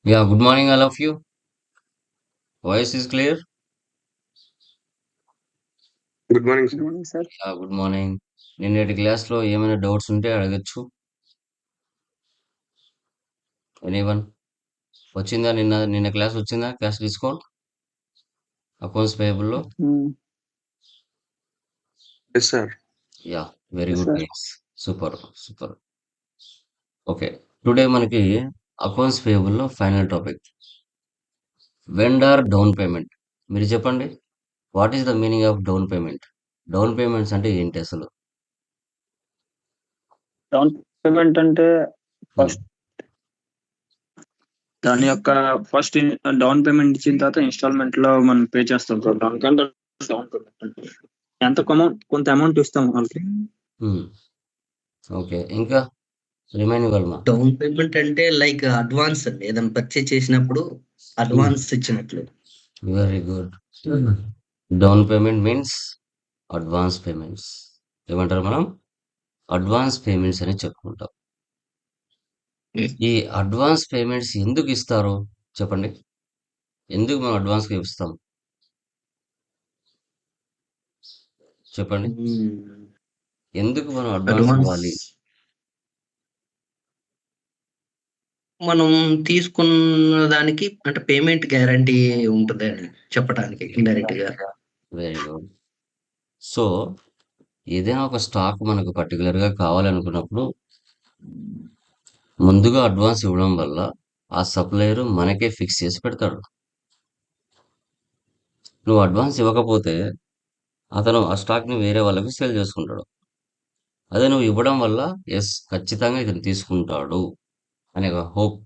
[SPEAKER 1] Yeah! Good morning all of you. Voice is clear?
[SPEAKER 2] Good morning sir.
[SPEAKER 4] Morning sir.
[SPEAKER 1] Yeah! Good morning. నిన్నటి క్లాస్‌లో ఏమైనా డౌట్స్ ఉంటే అడగొచ్చు. ఎనీవన్? వచ్చిందా నిన్న క్లాస్ వచ్చిందా? Class discount? అకౌంట్స్ పేయబుల్‌లో?
[SPEAKER 2] Yes sir.
[SPEAKER 1] Yeah! Very
[SPEAKER 4] Yes,
[SPEAKER 1] good
[SPEAKER 4] sir.
[SPEAKER 1] Guys. Super. Super. Okay. Today మనకి అకౌంట్స్ పేయబుల్‌లో final topic. Vendor down payment. మీరు చెప్పండి. What is the meaning of down payment? Down payments అంటే ఏంటి అసలు?
[SPEAKER 4] Down payment అంటే
[SPEAKER 1] హ్మ్.
[SPEAKER 4] ఫస్ట్ దాని యొక్క ఫస్ట్ డౌన్ పేమెంట్ ఇచ్చిన తర్వాత ఇన్స్టాల్మెంట్ లో మనం పే చేస్తాం సార్. దానికంటే డౌన్ పేమెంట్ అంటే కొంత అమౌంట్ ఇస్తాం వాళ్ళకి.
[SPEAKER 1] హ్మ్. ఓకే. ఇంకా రిమైనింగ్ వలన?
[SPEAKER 5] డౌన్ పేమెంట్ అంటే లైక్ అడ్వాన్స్ అండి. ఏదైనా పర్చేజ్ చేసినప్పుడు అడ్వాన్స్ ఇచ్చినట్లు.
[SPEAKER 1] Very good. Down payment means advance payments. ఏమంటారు మనం? అడ్వాన్స్ పేమెంట్స్ అని చెప్పుకుంటాం. ఈ అడ్వాన్స్ పేమెంట్స్ ఎందుకు ఇస్తారు? చెప్పండి. ఎందుకు మనం అడ్వాన్స్‌గా ఇస్తాం? చెప్పండి. ఎందుకు మనం అడ్వాన్స్
[SPEAKER 5] అడ్వాన్స్
[SPEAKER 1] ఇవ్వాలి?
[SPEAKER 5] మనం తీసుకున్న దానికి అంటే పేమెంట్ గ్యారంటీ ఉంటదని చెప్పడానికి ఇండైరెక్ట్ గా.
[SPEAKER 1] Very good. సో, ఏదైనా ఒక స్టాక్ మనకు పర్టిక్యులర్‌గా కావాలనుకున్నప్పుడు ముందుగా అడ్వాన్స్ ఇవ్వడం వల్ల ఆ సప్లయర్ మనకే ఫిక్స్ చేసి పెడతాడు. నువ్వు అడ్వాన్స్ ఇవ్వకపోతే అతను ఆ స్టాక్ని వేరే వాళ్ళకి సేల్ చేసుకుంటాడు. అదే నువ్వు ఇవ్వడం వల్ల ఎస్ ఖచ్చితంగా ఇతను తీసుకుంటాడు అనే ఒక హోప్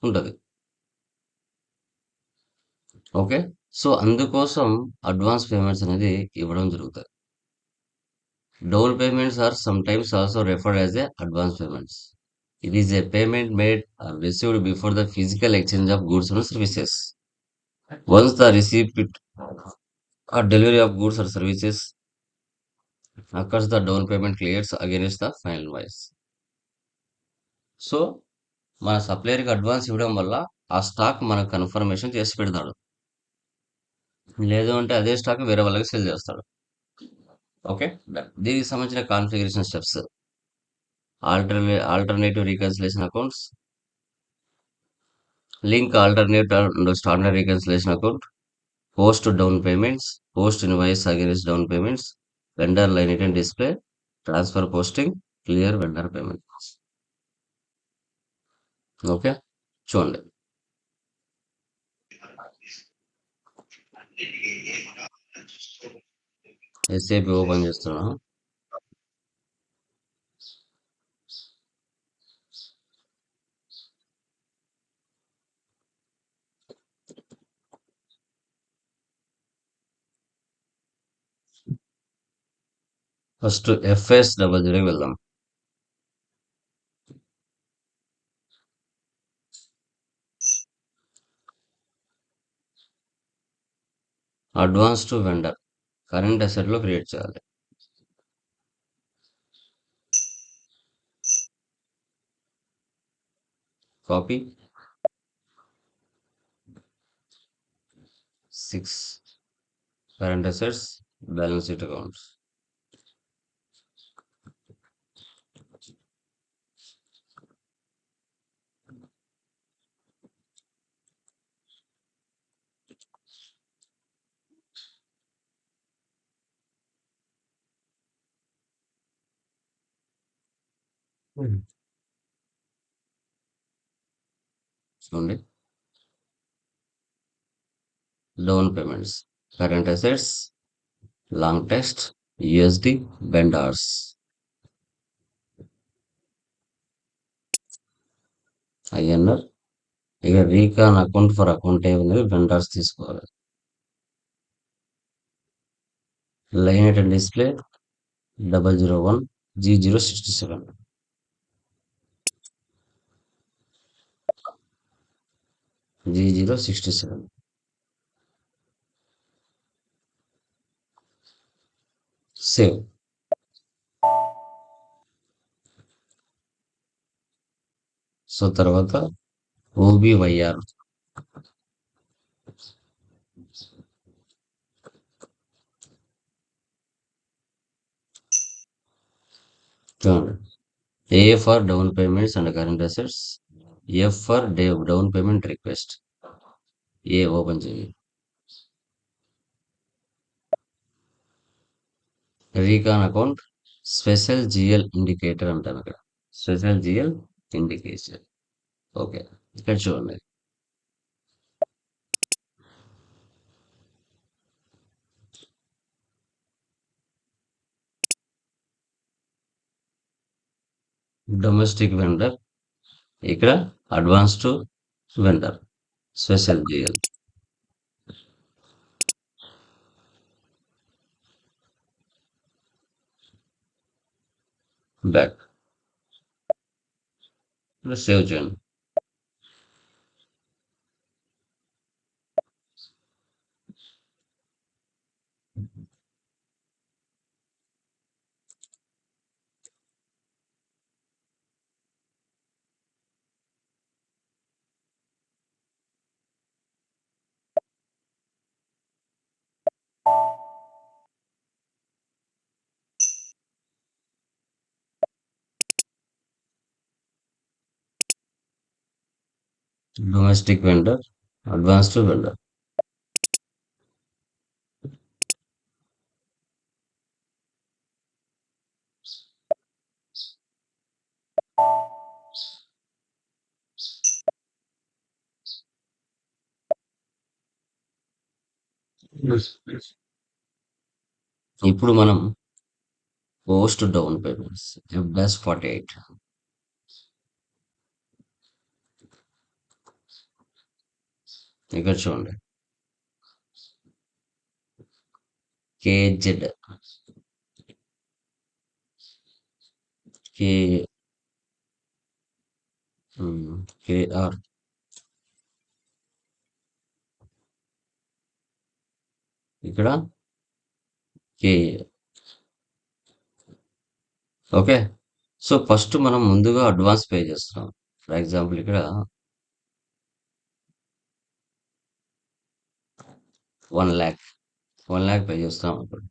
[SPEAKER 1] ఉంటుంది. ఓకే. సో అందుకోసం అడ్వాన్స్ పేమెంట్స్ అనేది ఇవ్వడం జరుగుతుంది. Down payments are sometimes also referred as a advance payments. It is a payment made or received before the physical exchange of goods or services. Once the receipt or delivery of goods or services occurs, the down payment clears against the final invoice. So మన సప్లయర్కి advance ఇవ్వడం వల్ల ఆ stock మనకు confirmation చేసి పెడతాడు. లేదు అంటే అదే స్టాక్ వేరే వాళ్ళకి సేల్ చేస్తాడు. ఓకే. దీనికి సంబంధించిన configuration steps: alternative reconciliation accounts, link alternate and standard reconciliation account, post down payments, post invoice against down payments, vendor line item display, transfer posting, clear vendor payment. Okay, చూడండి. SAP open చేస్తున్నాను. First FS00 వెళ్దాం. Advance to vendor current asset లో create చేయాలి. Copy 6 current assets balance sheet accounts. చూడండి, down payments, current assets, long text, USD, vendors. INR. ఇక recon account for account అనేది vendors తీసుకోవాలి. Line item display 001 G067. G067. Save. So తర్వాత OBYR చూడండి. A for down payments and current assets, F for down payment request. A open చేయండి. Recon account special GL indicator అంటాను ఇక్కడ. Special GL indication. Okay, ఇక్కడ చూడండి. Domestic vendor, ఇక్కడ advance to vendor special GL. Back save చేయండి. Domestic vendor, advance to vendor. ఇప్పుడు మనం post down payments F-48 ఇక్కడ చూడండి. KZ K KR ఇక్కడ KA. ఓకే. సో ఫస్ట్ మనం ముందుగా అడ్వాన్స్ పే చేస్తున్నాం. ఫర్ ఎగ్జాంపుల్ ఇక్కడ 1,00,000 పే చేస్తున్నాం అనుకోండి.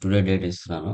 [SPEAKER 1] టుడే డేట్ ఇస్తున్నాను.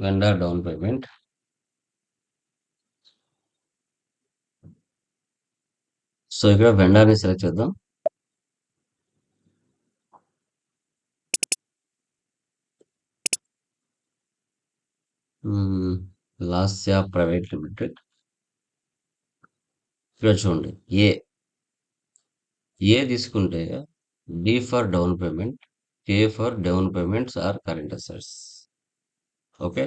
[SPEAKER 1] Vendor down payment. సో ఇక్కడ వెండర్ని సెలెక్ట్ చేద్దాం. Lasya private limited. ఇక్కడ చూడండి ఏ తీసుకుంటే D for down payment, K for down payments are current assets. Okay.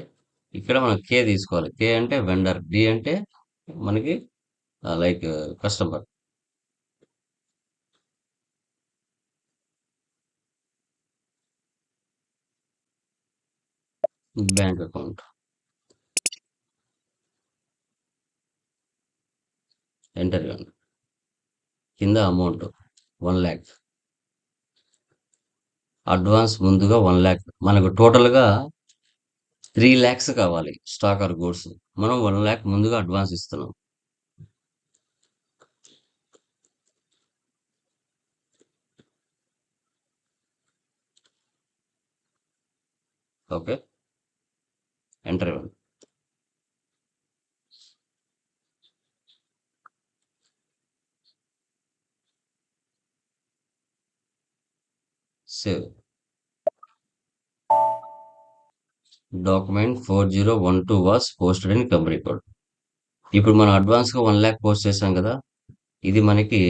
[SPEAKER 1] ఇక్కడ మనం K తీసుకోవాలి. K అంటే వెండర్, D అంటే మనకి like customer. Bank account. Enter ఇవ్వండి. కింద అమౌంట్ 1,00,000. అడ్వాన్స్ ముందుగా 1,00,000. మనకు టోటల్గా 3,00,000 కావాలి స్టాక్ ఆర్ గూడ్స్. మనం 1,00,000 ముందుగా అడ్వాన్స్ ఇస్తున్నాం. ఓకే. ఎంటర్ ఇవ్వండి. Save. Document 4012 was posted in company code. ఇప్పుడు మనం అడ్వాన్స్గా 1,00,000 పోస్ట్ చేసాం కదా, ఇది మనకి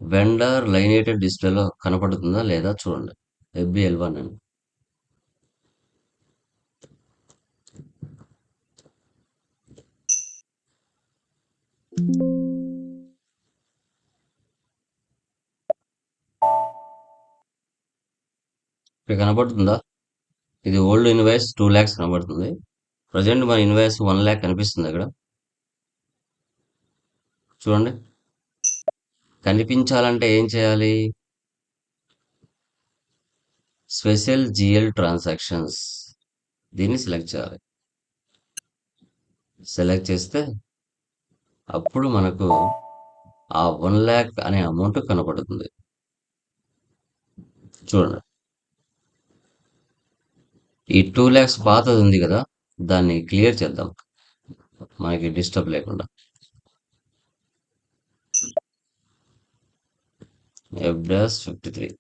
[SPEAKER 1] వెండర్ లైనేటెడ్ డిస్ప్లేలో కనపడుతుందా లేదా చూడండి. FBL1 అని. ఇక్కడ కనబడుతుందా? ఇది ఓల్డ్ ఇన్వాయిస్ 2,00,000 కనబడుతుంది. ప్రజెంట్ మన ఇన్వాయిస్ 1,00,000 కనిపిస్తుంది అక్కడ. చూడండి. కనిపించాలంటే ఏం చేయాలి? స్పెషల్ GL ట్రాన్సాక్షన్స్ దీన్ని సెలెక్ట్ చేయాలి. సెలెక్ట్ చేస్తే అప్పుడు మనకు ఆ 1,00,000 అనే అమౌంట్ కనపడుతుంది. చూడండి. ఈ 2,00,000 పాతది ఉంది కదా, దాన్ని క్లియర్ చేద్దాం మనకి డిస్టర్బ్ లేకుండా. F-53.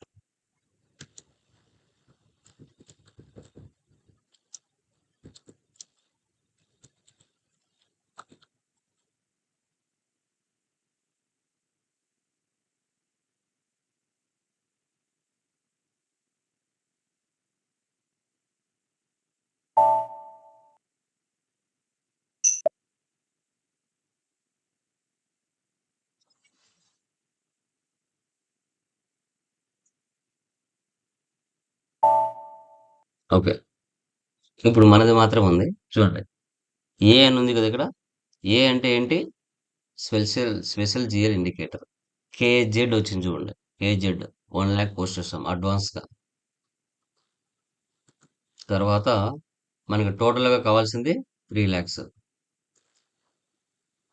[SPEAKER 1] ఓకే. ఇప్పుడు మనది మాత్రం ఉంది. చూడండి. ఏ అని ఉంది కదా ఇక్కడ. ఏ అంటే ఏంటి? Special GL indicator. KZ వచ్చింది చూడండి. KZ 1,00,000 పోస్ట్ చేస్తాం అడ్వాన్స్గా. తర్వాత మనకి టోటల్గా కావాల్సింది 3,00,000.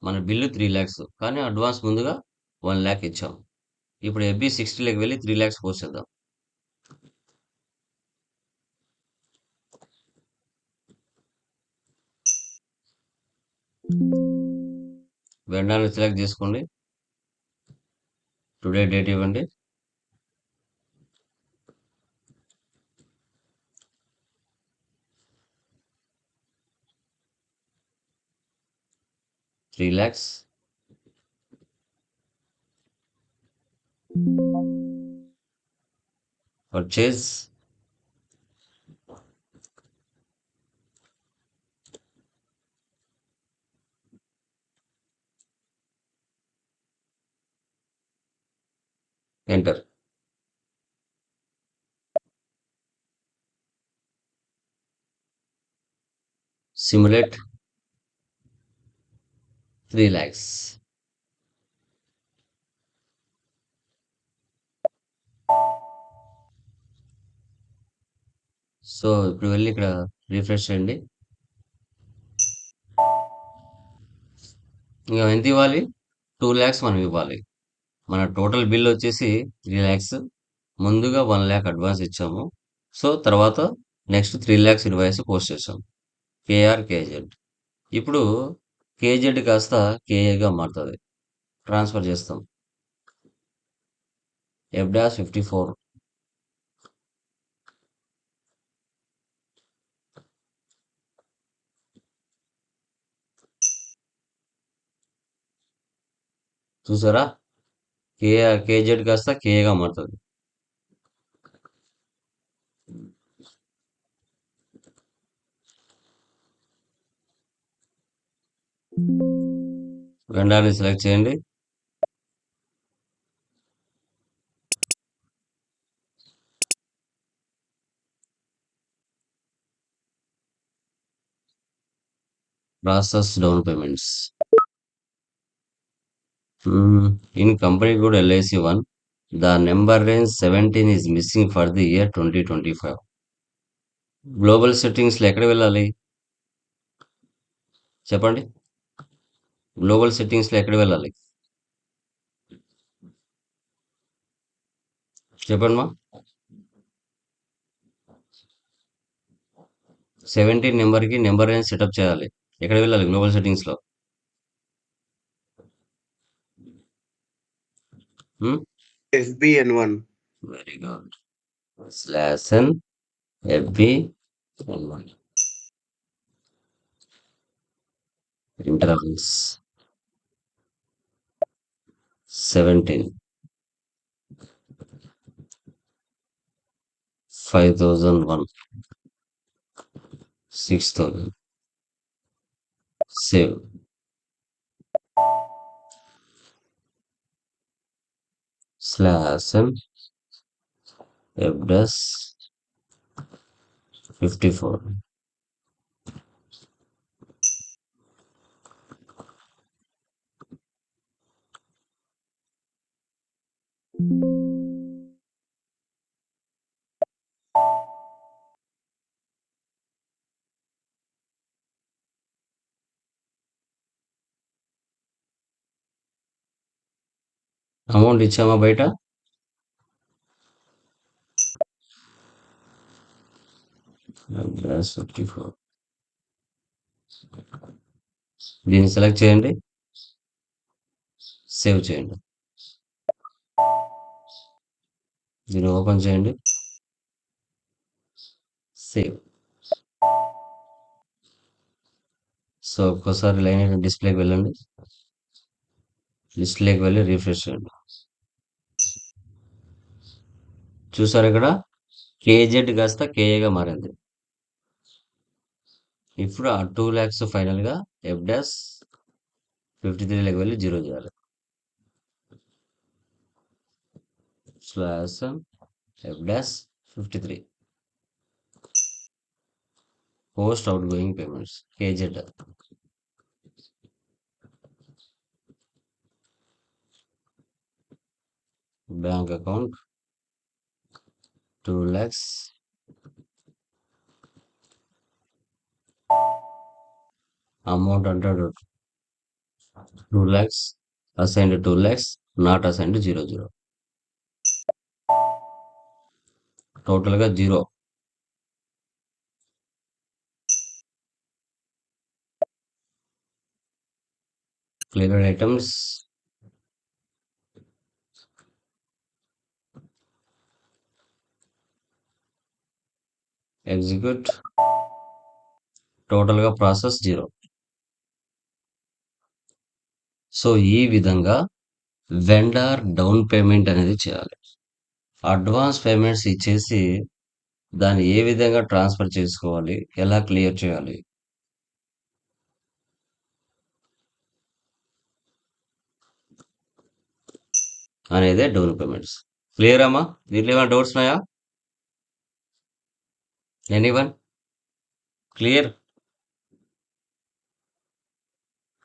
[SPEAKER 1] మన బిల్లు 3,00,000 కానీ అడ్వాన్స్ ముందుగా 1 lakh ఇచ్చాం. ఇప్పుడు ఎఫ్బి 60 వెళ్ళి 3 lakhs పోస్ట్ చేద్దాం. వెండర్ని సెలెక్ట్ చేసుకోండి. టుడే డేట్ ఇవ్వండి. $3 lakhs. Purchase. Enter. Simulate. 3 lakhs. So ఇప్పుడు వెళ్ళి ఇక్కడ రిఫ్రెష్ చేయండి. ఇంకా ఎంత ఇవ్వాలి? 2 lakhs మనం ఇవ్వాలి. మన టోటల్ బిల్ వచ్చేసి 3 lakhs. ముందుగా 1 lakh అడ్వాన్స్ ఇచ్చాము. సో తర్వాత నెక్స్ట్ 3 lakhs ఇన్వాయిస్ పోస్ట్ చేసాం. KR KZ. ఇప్పుడు కేజెడ్ కాస్త కేఏగా మారుతుంది. ట్రాన్స్ఫర్ చేస్తాం. F-54. చూసారా? కేజెడ్ కాస్త కేఏగా మారుతుంది. వెండర్ని సెలెక్ట్ చేయండి. Process down payments. In company code LIC 1, the number range 17 is missing for the year 2025. Global సెట్టింగ్స్లో ఎక్కడ వెళ్ళాలి చెప్పండి? గ్లోబల్ సెట్టింగ్స్లో ఎక్కడ వెళ్ళాలి చెప్పండి మా? 17 నెంబర్కి నెంబర్ రేంజ్ సెటప్ చేయాలి. ఎక్కడ వెళ్ళాలి గ్లోబల్ సెట్టింగ్స్లో?
[SPEAKER 2] FBN1.
[SPEAKER 1] Very good. /n FB1. Intervals 17 5001 6000 save. /n F-54. Amount ఇచ్చామా బయట? F-54. దీన్ని సెలెక్ట్ చేయండి. సేవ్ చేయండి. దీన్ని ఓపెన్ చేయండి. సేవ్. సో ఒక్కసారి లైన్ డిస్ప్లేకి వెళ్ళండి. డిస్ప్లేకి వెళ్ళి రిఫ్రెష్ చేయండి. చూసారు ఇక్కడ కేజెడ్ కాస్త కేఏగా మారింది. ఇప్పుడు ఆ 2 lakhs ఫైనల్గా F-53 వెళ్ళి 0 చేయాలి. /F-53 post out going payments KZ. Bank account 2 lakhs. Amount అంటాడు 2 lakhs. Assigned 2 lakhs. Not assigned 0, 0. టోటల్గా 0. Cleared items. Execute. టోటల్గా ప్రాసెస్ 0. సో ఈ విధంగా వెండర్ డౌన్ పేమెంట్ అనేది చేయాలి. అడ్వాన్స్ పేమెంట్స్ ఇచ్చేసి దాన్ని ఏ విధంగా ట్రాన్స్ఫర్ చేసుకోవాలి, ఎలా క్లియర్ చేయాలి అనేదే డౌన్ పేమెంట్స్. క్లియర్ అమ్మా? దీంట్లో ఏమైనా డౌట్స్ ఉన్నాయా? ఎనీవన్? క్లియర్?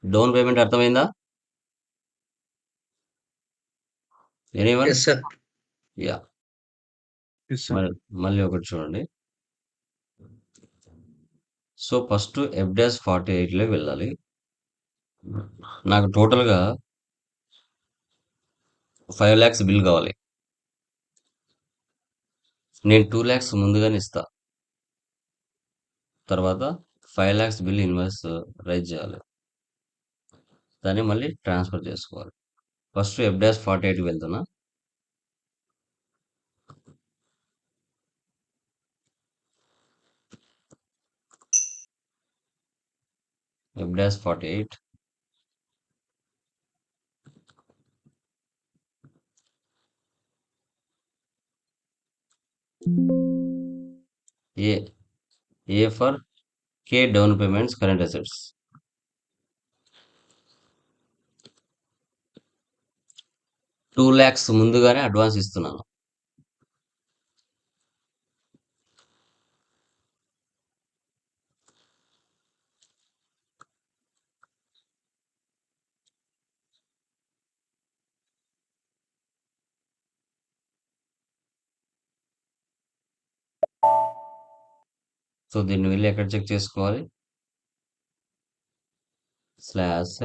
[SPEAKER 1] డౌన్ పేమెంట్ అర్థమైందా? Anyone?
[SPEAKER 5] Yes sir.
[SPEAKER 1] Yeah.
[SPEAKER 2] Yes, sir.
[SPEAKER 1] మళ్ళీ ఒకటి చూడండి. సో ఫస్ట్ FDAS 48లోకి వెళ్ళాలి. నాకు టోటల్గా 5 lakhs బిల్ కావాలి. నేను 2 lakhs ముందుగానే ఇస్తా. తర్వాత 5 lakhs బిల్ ఇన్వాయిస్ రైజ్ చేయాలి. దాన్ని మళ్ళీ ట్రాన్స్ఫర్ చేసుకోవాలి. ఫస్ట్ FDAS 48కి వెళ్తున్నా. FDAS 48. A for K down payments current assets. $2 lakhs ముందుగానే అడ్వాన్స్ ఇస్తున్నాను. సో దీన్ని వెళ్ళి ఎక్కడ చెక్ చేసుకోవాలి?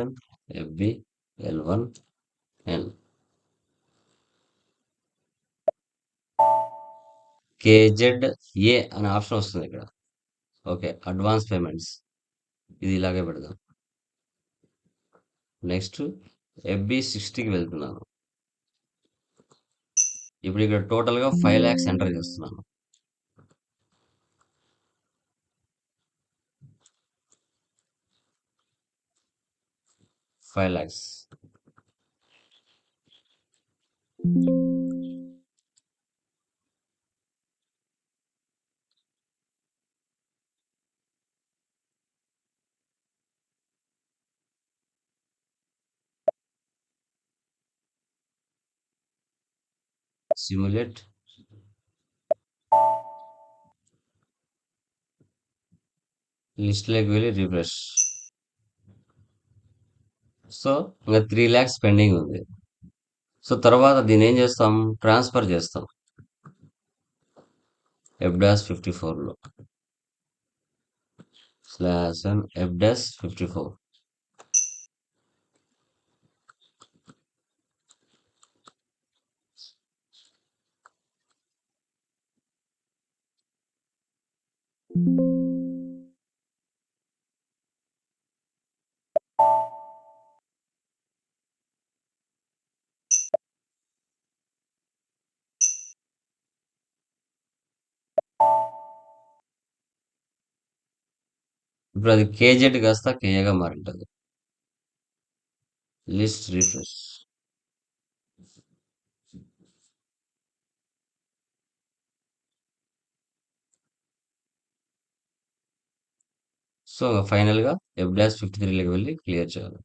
[SPEAKER 1] /n FB L1 N KZA అనే ఆప్షన్ వస్తుంది ఇక్కడ. ఓకే, అడ్వాన్స్ పేమెంట్స్ ఇది ఇలాగే పెడదాం. నెక్స్ట్ FB 60కి వెళ్తున్నాను. ఇప్పుడు ఇక్కడ టోటల్గా 5 lakhs ఎంటర్ చేస్తున్నాను. $5 lakhs. Simulate. లిస్ట్లోకి వెళ్ళి రిఫ్రెష్. సో ఇంకా 3 lakhs పెండింగ్ ఉంది. సో తర్వాత దీన్ని ఏం చేస్తాం? ట్రాన్స్ఫర్ చేస్తాం. FDAS 54లో /n FDAS 54. ఇప్పుడు అది KZ కాస్త KAగా మారింటుంది. List refresh. సో ఫైనల్గా FDAS 53లోకి వెళ్ళి క్లియర్ చేయాలి.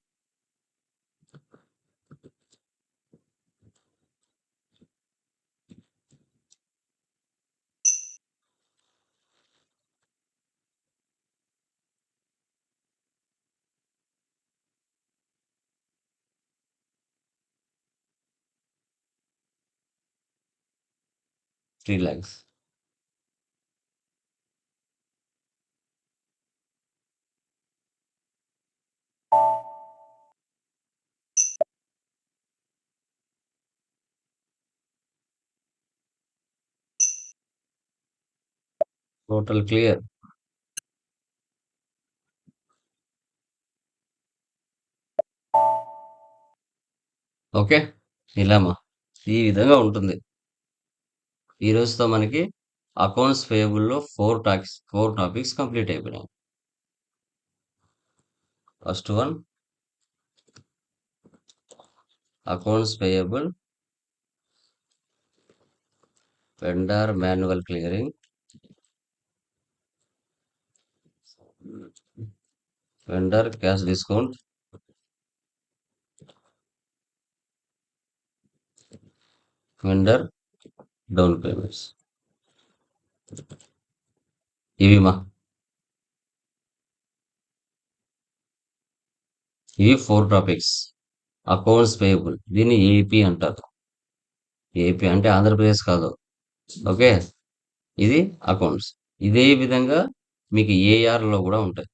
[SPEAKER 1] $3 lakhs. Total clear. ఓకే. ఇలామా ఈ విధంగా ఉంటుంది. ఈ రోజుతో మనకి అకౌంట్స్ పేయబుల్‌లో 4 టాపిక్స్ కంప్లీట్ అయిపోయినాయి. First one accounts payable, vendor manual clearing, vendor cash discount, vendor down payments. ఇవి 4 టాపిక్స్. అకౌంట్స్ పేయబుల్ దీన్ని ఏపీ అంటారు. ఏపీ అంటే ఆంధ్రప్రదేశ్ కాదు. ఓకే. ఇది అకౌంట్స్. ఇదే విధంగా మీకు ఏఆర్‌లో కూడా ఉంటాయి.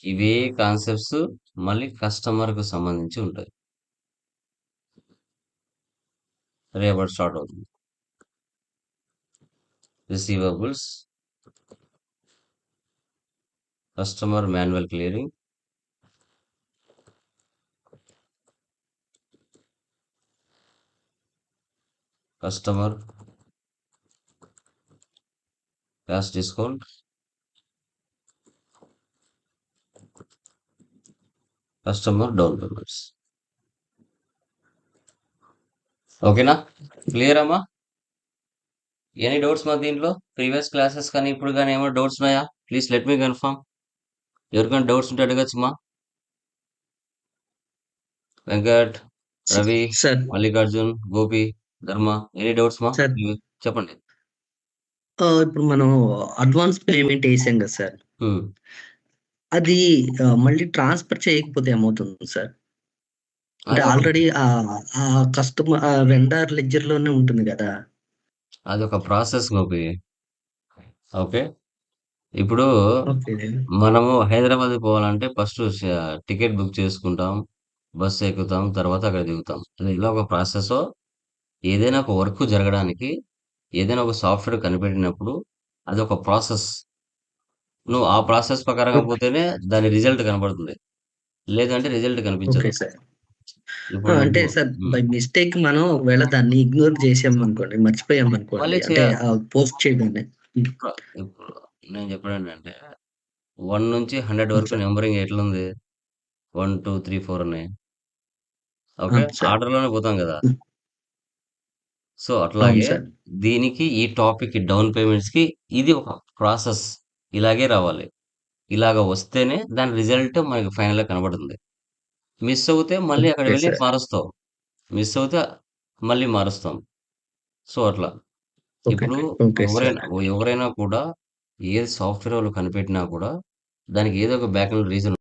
[SPEAKER 1] ఇవే కాన్సెప్ట్స్ మళ్ళీ కస్టమర్‌కు సంబంధించి ఉంటాయి. రేపటి స్టార్ట్ అవుతుంది. Receivables, customer manual clearing, customer cash discount, customer down payments. ఓకేనా? క్లియర్ అమ్మా? ఎనీ డౌట్స్ మా దీంట్లో? ప్రీవియస్ క్లాసెస్ కానీ ఇప్పుడు కానీ ఏమైనా డౌట్స్ ఉన్నాయా? Please let me confirm. ఎవరికైనా డౌట్స్ ఉంటే అడగచ్చు మా. వెంకట్, రవి,
[SPEAKER 5] సార్
[SPEAKER 1] మల్లికార్జున్, గోపి, ధర్మ, ఎనీ డౌట్స్ మా?
[SPEAKER 5] సార్
[SPEAKER 1] చెప్పండి.
[SPEAKER 5] ఇప్పుడు మనం అడ్వాన్స్ పేమెంట్ వేసాం కదా సార్,
[SPEAKER 1] హ్మ్.
[SPEAKER 5] అది మళ్ళీ ట్రాన్స్ఫర్ చేయకపోతే ఏమవుతుంది సార్? అంటే
[SPEAKER 1] అదొక
[SPEAKER 5] ఆల్రెడీ ఆ కస్టమర్ వెండర్ లెడ్జర్ లోనే ఉంటుంది కదా.
[SPEAKER 1] అదొక ప్రాసెస్ గోపి. ఓకే. ఇప్పుడు
[SPEAKER 5] ఓకే.
[SPEAKER 1] మనము హైదరాబాద్ పోవాలంటే ఫస్ట్ టికెట్ బుక్ చేసుకుంటాం, బస్సు ఎక్కుతాం, తర్వాత అక్కడ దిగుతాం. అది ఇలా ఒక ప్రాసెస్. ఏదైనా ఒక వర్క్ జరగడానికి ఏదైనా ఒక సాఫ్ట్వేర్ కనిపెట్టినప్పుడు అది ఒక ప్రాసెస్. నువ్వు ఆ ప్రాసెస్ ప్రకారంగా
[SPEAKER 5] ఓకే.
[SPEAKER 1] పోతేనే దాని రిజల్ట్ కనబడుతుంది. లేదంటే రిజల్ట్
[SPEAKER 5] ఓకే
[SPEAKER 1] కనిపించదు.
[SPEAKER 5] సార్.
[SPEAKER 1] ఇప్పుడు
[SPEAKER 5] అంటే
[SPEAKER 1] నువ్వు
[SPEAKER 5] సార్ బై మిస్టేక్ మనం ఒకవేళ దాన్ని ఇగ్నోర్ చేసామనుకోండి, మర్చిపోయామనుకోండి,
[SPEAKER 1] మళ్ళీ
[SPEAKER 5] అంటే పోస్ట్ చేయడాన్ని.
[SPEAKER 1] ఇప్పుడు నేను చెప్పడం ఏంటంటే 1 నుంచి 100 వరకు
[SPEAKER 5] సార్.
[SPEAKER 1] నెంబరింగ్ ఎట్లుంది? 1, 2, 3, 4 ఉన్నాయి. ఓకే.
[SPEAKER 5] సార్.
[SPEAKER 1] ఆర్డర్‌లోనే పోతాం కదా! సో,
[SPEAKER 5] అవును
[SPEAKER 1] అట్లాగే
[SPEAKER 5] సార్.
[SPEAKER 1] దీనికి ఈ టాపిక్ డౌన్ పేమెంట్స్‌కి ఇది ఒక ప్రాసెస్. ఇలాగే రావాలి. ఇలాగ వస్తేనే దాని రిజల్ట్ మనకి ఫైనల్‌గా కనబడుతుంది. మిస్ అవుతే మళ్ళీ అక్కడికి
[SPEAKER 5] ఓకే
[SPEAKER 1] వెళ్లి
[SPEAKER 5] సార్.
[SPEAKER 1] మారుస్తాం. మిస్ అవుతే మళ్ళీ మారుస్తాం. సో, అట్లా.
[SPEAKER 5] ఓకే.
[SPEAKER 1] ఇప్పుడు
[SPEAKER 5] ఓకే సార్.
[SPEAKER 1] ఎవరైనా కూడా ఏది సాఫ్ట్‌వేర్ వాళ్ళు కనిపెట్టినా కూడా దానికి ఏదో ఒక బ్యాక్‌గ్రౌండ్ రీజన్